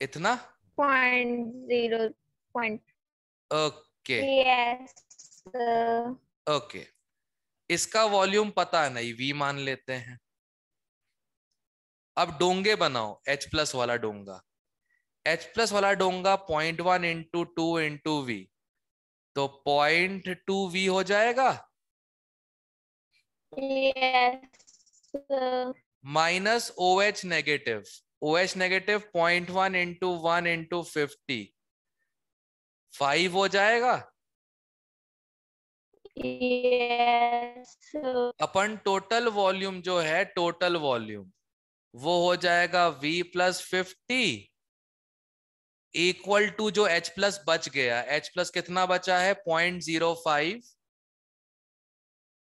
इतना 0.0 point. Okay yes sir. Okay, इसका वॉल्यूम पता नहीं, V मान लेते हैं। अब डोंगे बनाओ, H+ वाला डोंगा, H+ वाला डोंगा 0.1 इंटू 2 इंटू V, तो 0.2V हो जाएगा, yes sir. Minus OH negative, OH negative 0.1 into 1 into 50 5 हो जाएगा, Yes, sir. अपन टोटल वॉल्यूम जो है, टोटल वॉल्यूम वो हो जाएगा V प्लस 50 इक्वल टू जो H प्लस बच गया, H प्लस कितना बचा है 0.05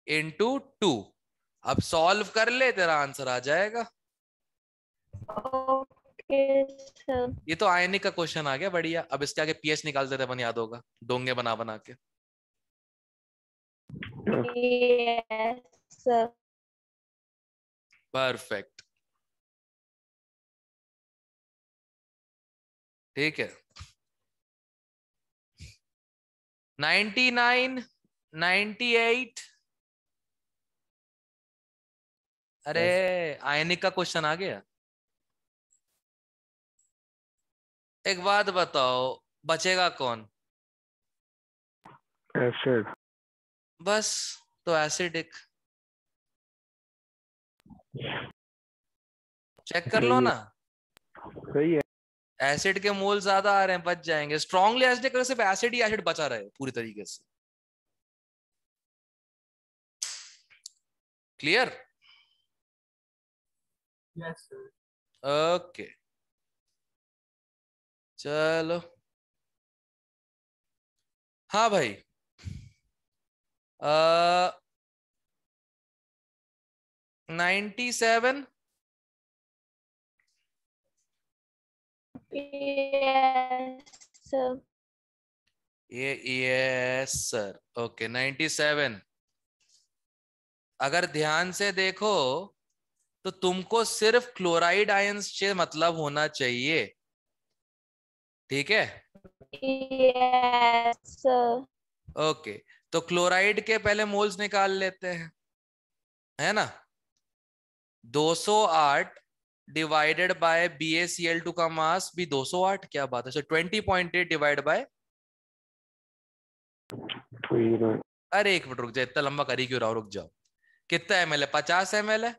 इंटू 2। अब सॉल्व कर ले, तेरा आंसर आ जाएगा। Okay, sir. ये तो आयनिक का क्वेश्चन आ गया, बढ़िया। अब इसके आगे पीएच निकाल देते अपन, याद होगा, डोंगे बना बना के। Yes, sir. परफेक्ट, ठीक है। 99, 98। अरे आयनिक का क्वेश्चन आ गया। एक बात बताओ, बचेगा कौन? एसिड। बस, तो एसिडिक। चेक कर लो ना, सही है। एसिड के मोल ज्यादा आ रहे हैं, बच जाएंगे। स्ट्रांगली एसिडिक अगर सिर्फ एसिड ही एसिड बचा रहे पूरी तरीके से। क्लियर? Yes sir. ओके, चलो। हाँ भाई, 97। Yes, sir. ये सर, ओके 97। अगर ध्यान से देखो तो तुमको सिर्फ क्लोराइड आयंस से मतलब होना चाहिए, ठीक है? Yes, sir. ओके, तो क्लोराइड के पहले मोल्स निकाल लेते हैं, है ना? 208 डिवाइडेड बाय BaCl2 का मास भी 208। क्या बात है सर, 20.8 डिवाइड बाय। अरे एक मिनट रुक जाओ, इतना लंबा करी क्यों रहा हो, रुक जाओ। कितना ml है? 50 ml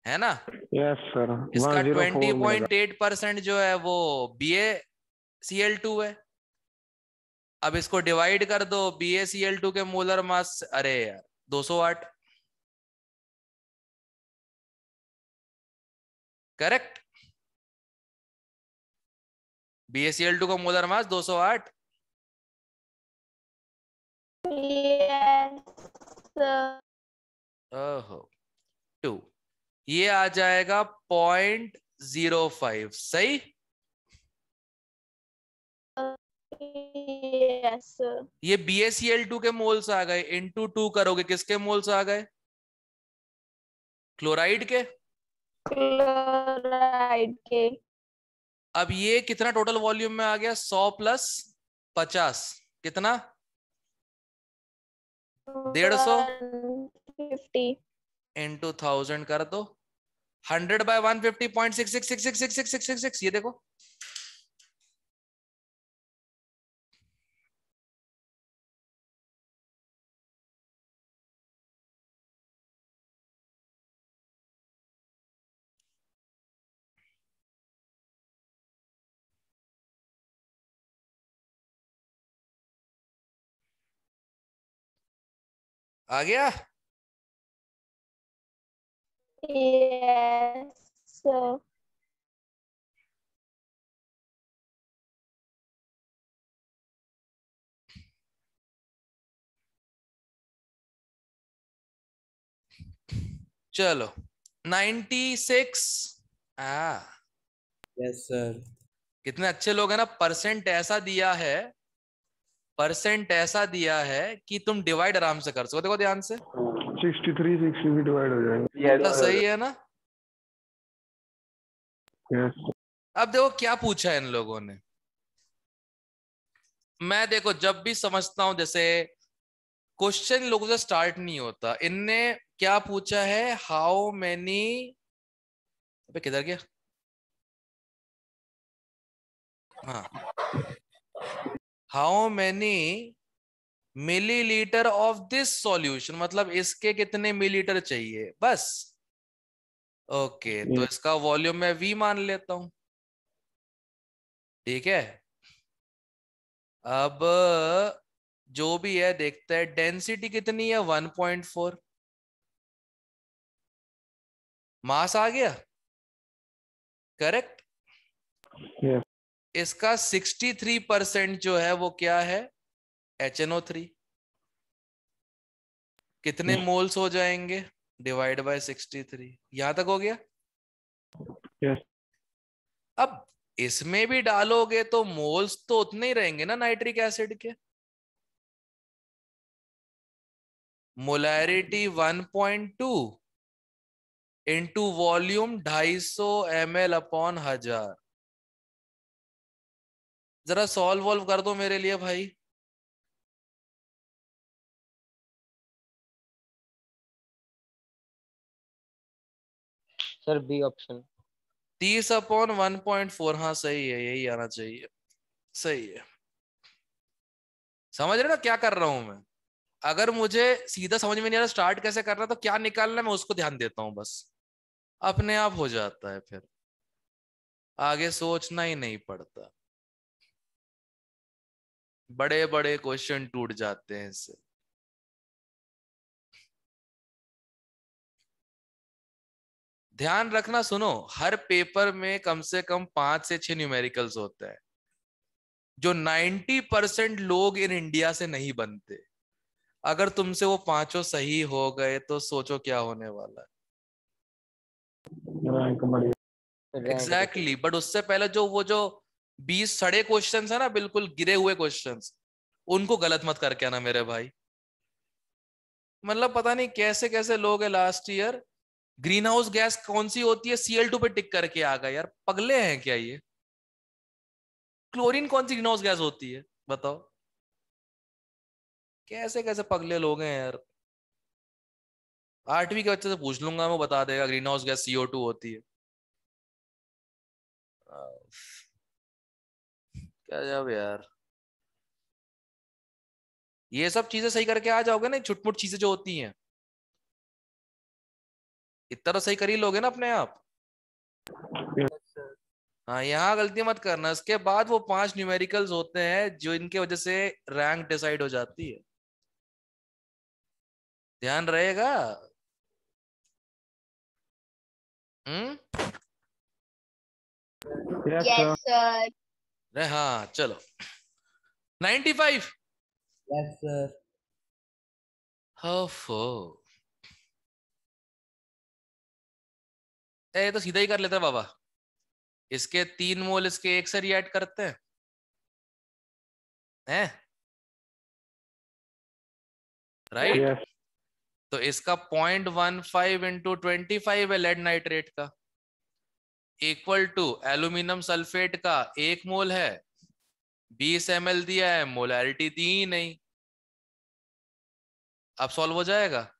है ना? Yes sir. इसका 104 मिलेगा। 20.8% जो है वो BaCl2 है। अब इसको डिवाइड कर दो, BaCl2 के मोलर मास, अरे यार 208। करेक्ट, BaCl2 का मोलर मास 208। Yes, sir. ओहो, 2। ये आ जाएगा 0.05, सही? Yes, sir. ये BaCl2 के मोल्स आ गए, इंटू 2 करोगे किसके मोल्स आ गए? क्लोराइड के। Chloride के। अब ये कितना टोटल वॉल्यूम में आ गया? 100 प्लस 50 कितना? 150 150 इंटू 1000 कर दो। 100 बाय 150.66666666, ये देखो। आ गया? Yes, sir. चलो 96। Yes sir. कितने अच्छे लोग हैं ना। परसेंट ऐसा दिया है, परसेंट ऐसा दिया है कि तुम डिवाइड आराम से कर सको। देखो ध्यान से, 63 60 डिवाइड हो जाएंगे। कितना सही है ना? यस। अब देखो क्या पूछा है इन लोगों ने। मैं देखो जब भी समझता हूं, जैसे क्वेश्चन लोगों से स्टार्ट नहीं होता। इनने क्या पूछा है? हाउ मेनी, अबे किधर गया? हाँ, how many millilitre of this solution, मतलब इसके कितने मिलीलीटर चाहिए, बस। ओके, तो इसका वॉल्यूम मैं V मान लेता हूं, ठीक है? अब जो भी है देखते हैं। डेंसिटी कितनी है? 1.4। मास आ गया करेक्ट। यस इसका 63% जो है वो क्या है? HNO3। कितने मोल्स हो जाएंगे? Divide by 63। यहां तक हो गया। यस अब इसमें भी डालोगे तो मोल्स तो उतने ही रहेंगे ना नाइट्रिक एसिड के। Molarity 1.2 into volume 250 ml upon 1000। जरा सॉल्व वॉल्व कर दो मेरे लिए भाई। Sir B option. 30 अपॉन 1.4। हाँ सही है, यही आना चाहिए। सही है। समझ रहे ना क्या कर रहा हूं मैं? अगर मुझे सीधा समझ में नहीं आ रहा स्टार्ट कैसे करना तो क्या निकालना मैं उसको ध्यान देता हूं बस। अपने आप हो जाता है फिर, आगे सोचना ही नहीं पड़ता। बड़े बड़े क्वेश्चन टूट जाते हैं इससे। ध्यान रखना, सुनो, हर पेपर में कम से कम 5 से 6 न्यूमेरिकल्स होते हैं जो 90% लोग इन इंडिया से नहीं बनते। अगर तुमसे वो पांचों सही हो गए तो सोचो क्या होने वाला है। रैंक बढ़िया। रैंक तो एग्जैक्टली सही। बट उससे पहले वो जो 20 सड़े क्वेश्चंस है ना, बिल्कुल गिरे हुए क्वेश्चंस, उनको गलत मत करके आना मेरे भाई। मतलब पता नहीं कैसे कैसे लोग हैं last year green house gas कौन सी होती है Cl2 पे टिक करके आ गए। यार पगले हैं क्या ये? क्लोरीन कौन सी ग्रीन हाउस गैस होती है बताओ? कैसे कैसे पगले लोग हैं यार। 8वीं के बच्चे से पूछ लूंगा, वो बता देगा ग्रीन हाउस गैस CO2 होती है। क्या जब यार, ये सब चीजें सही करके आ जाओगे ना, छुटमुट चीजें जो होती हैं इतना तो सही कर ही लोगे ना अपने आप। हाँ यहाँ गलती मत करना। इसके बाद वो 5 न्यूमेरिकल्स होते हैं जो इनके वजह से रैंक डिसाइड हो जाती है। ध्यान रहेगा। Hmm. Yes Yes, sir. sir. अरे हाँ चलो। 95। Yes sir. ओफो। ए तो सीधा ही कर लेते हैं बाबा। इसके 3 मोल इसके 1 से रिएक्ट करते हैं हैं राइट। यस तो इसका 0.15 इंटू 25 है लेड नाइट्रेट का, इक्वल टू एल्यूमिनियम सल्फेट का 1 मोल है, 20 ml दिया है, मोलैरिटी दी ही नहीं। अब सॉल्व हो जाएगा।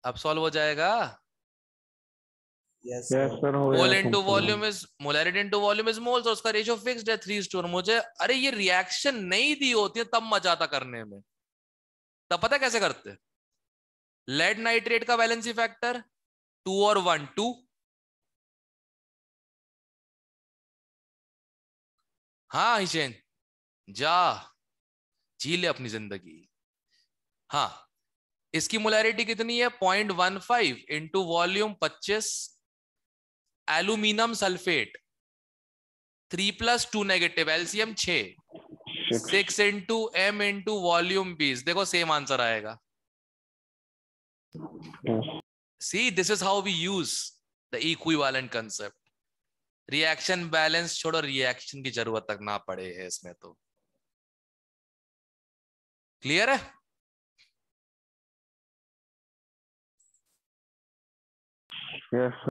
अब सॉल्व हो जाएगा। Yes yes sir. सर हो मोल जाएगा into simple. Volume is molarity into volume is moles, और उसका रेशियो फिक्स्ड है 3:1। मुझे अरे ये रिएक्शन नहीं दी होती है तब मजा आता करने में। तब पता है कैसे करते? लेड नाइट्रेट का वैलेंसी फैक्टर 2 और 1 2। हाँ हिशेन जा, जी ले अपनी जिंदगी। हाँ इसकी मोलैरिटी कितनी है? 0.15 into volume 25, aluminium sulphate 3+2 negative, LCM 6, 6 into M into volume 20। देखो सेम आंसर आएगा। Yes see this is how we use the equivalent concept. Reaction balance छोड़ो, रिएक्शन की जरूरत तक ना पड़े है इसमें तो। क्लियर है? Yes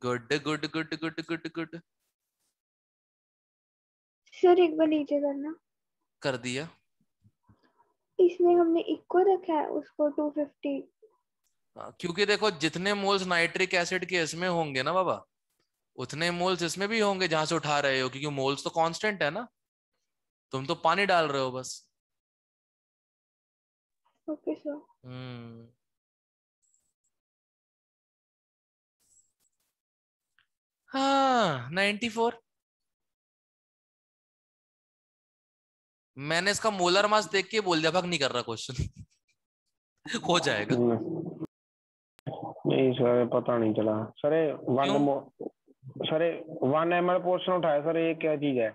good good good good good good. Sir एक बार नीचे करना। कर दिया। इसमें हमने इक्को रखा है उसको 250। क्योंकि देखो जितने मोल्स नाइट्रिक एसिड के इसमें होंगे ना बाबा, उतने मोल्स इसमें भी होंगे जहां से उठा रहे हो, क्योंकि मोल्स तो कांस्टेंट है ना, तुम तो पानी डाल रहे हो बस। Okay sir. हम्म। हाँ 94। मैंने इसका मोलर मास देख के बोल दिया, भाग नहीं कर रहा क्वेश्चन। हो जाएगा। नहीं सर पता नहीं चला सर। क्यों? सर 1 ml पोर्शन उठाया सर, ये क्या चीज है?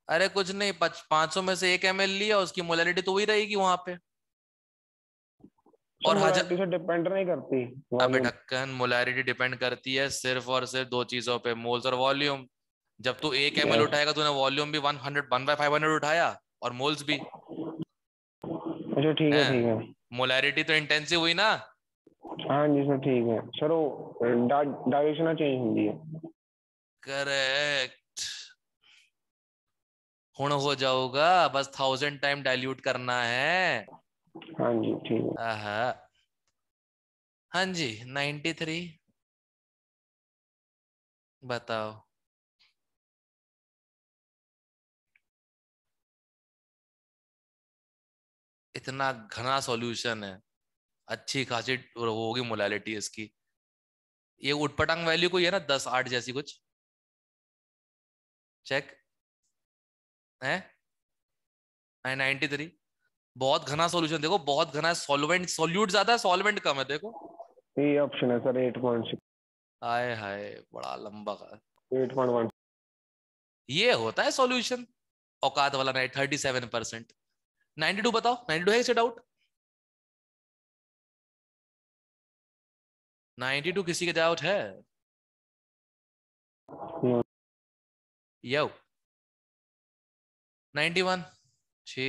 अरे कुछ नहीं, 500 में से 1 ml लिया, उसकी मोलैरिटी तो वही रहेगी वहां पे। और मोलैरिटी से डिपेंड नहीं करती अबे वॉल्यूम। ढक्कन, मोलैरिटी डिपेंड करती है सिर्फ और सिर्फ दो चीजों पे, मोल्स और वॉल्यूम। जब तू 1 ml उठाएगा, तूने वॉल्यूम भी 1/500 उठाया और मोल्स भी। अच्छा ठीक है ठीक है। मोलैरिटी तो इंटेंसिव हुई ना। हाँ जी सर ठीक है सर, वो डायरेक्शन चेंज होती है। करेक्ट। हुण हो जाऊगा, बस 1000 टाइम डाइल्यूट करना है। हाँ जी ठीक है। आहा, हाँ जी 93। बताओ। इतना घना सॉल्यूशन है, अच्छी खासी होगी मोलैलिटी इसकी। ये उटपटांग वैल्यू कोई है ना 10-8 जैसी कुछ, चेक है 93। बहुत घना सॉल्यूशन, देखो बहुत घना है। सॉल्वेंट सॉल्यूट ज्यादा है, सॉल्वेंट कम है, देखो। ये ऑप्शन है सर 8.6। हाय हाय, बड़ा लंबा का 8.1। ये होता है सॉल्यूशन। औकात वाला नहीं, 37%। 92 बताओ, 92 है इसे डाउट? 92 किसी के डाउट है? यो 91 छी।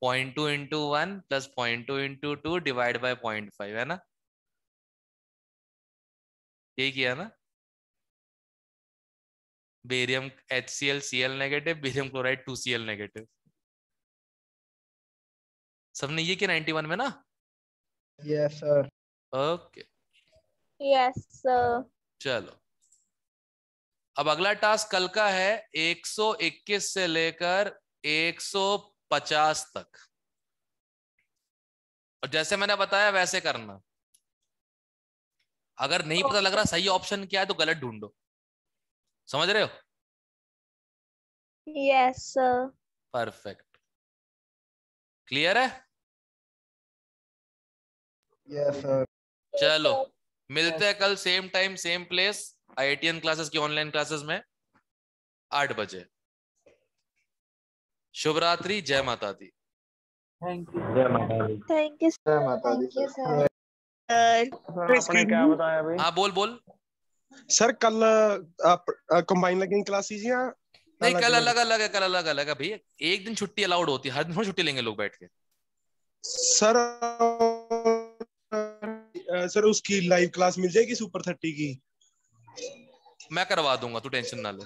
0.2 into 1 plus 0.2 into 2 divide by 0.5 है ना? यही किया ना? Barium HCl Cl negative, barium chloride 2Cl negative. सबने ये किया 91 में ना? Yes sir. Okay yes sir. चलो, अब अगला टास्क कल का है 121 से लेकर 150 तक। और जैसे मैंने बताया वैसे करना। अगर नहीं पता लग रहा सही ऑप्शन क्या है तो गलत ढूंढो, समझ रहे हो? Yes sir. परफेक्ट, क्लियर है? Yes sir. चलो मिलते हैं कल same time same place, IITN classes की ऑनलाइन क्लासेस में 8 बजे। शुभ रात्रि, जय माता दी। जय माता दी। थैंक यू जय माता दी सर। सर आपने क्या बताया भाई? हाँ बोल बोल। सर कल कंबाइन लगेंगे क्लासेस या नहीं कल अलग-अलग? अलग अलग है, कल अलग अलग है भैया। एक दिन छुट्टी अलाउड होती है, हर दिन छुट्टी लेंगे लोग बैठ के। सर सर उसकी लाइव क्लास मिल जाएगी सुपर 30 की? मैं करवा दूंगा, तू टेंशन ना ले।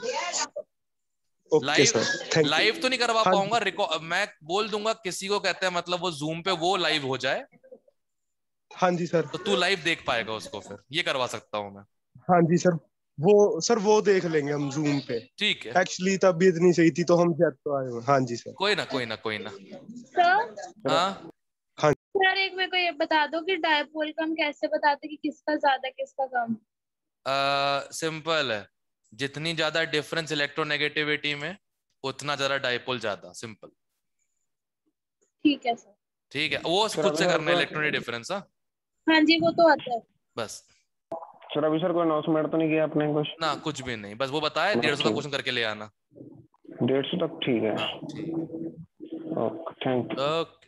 Okay live sir, thank you. Live तो नहीं करवा हाँ पाऊंगा, मैं बोल दूंगा किसी को कहते हैं, मतलब वो जूम पे वो लाइव हो जाए हाँ जी सर। तो तू लाइव देख पाएगा उसको, फिर ये करवा सकता हूँ मैं। हाँ जी सर, वो देख लेंगे हम जूम पे। ठीक है, एक्चुअली तबीयत नहीं सही थी तो हम जेट तो आए हुए। हाँ जी सर। कोई ना कोई ना कोई ना। सर हाँ सर एक मेरे को ये बता दो कि डायपोल का हम कैसे बताते कि किसका ज्यादा किसका कम? सिंपल है, जितनी ज्यादा डिफरेंस इलेक्ट्रोनेगेटिविटी में उतना ज्यादा डाइपोल ज्यादा, सिंपल। ठीक है सर। ठीक है, वो खुद से करना है इलेक्ट्रॉनिक डिफरेंस। हाँ हाँ जी वो तो आता है। बस सर अभी सर कोई अनाउंसमेंट तो नहीं किया आपने कुछ? ना, कुछ भी नहीं, बस वो बताया 150 का क्वेश्चन करके ले आना। 150 तक ठीक है। हाँ ठीक है, ओके थैंक यू। ओके।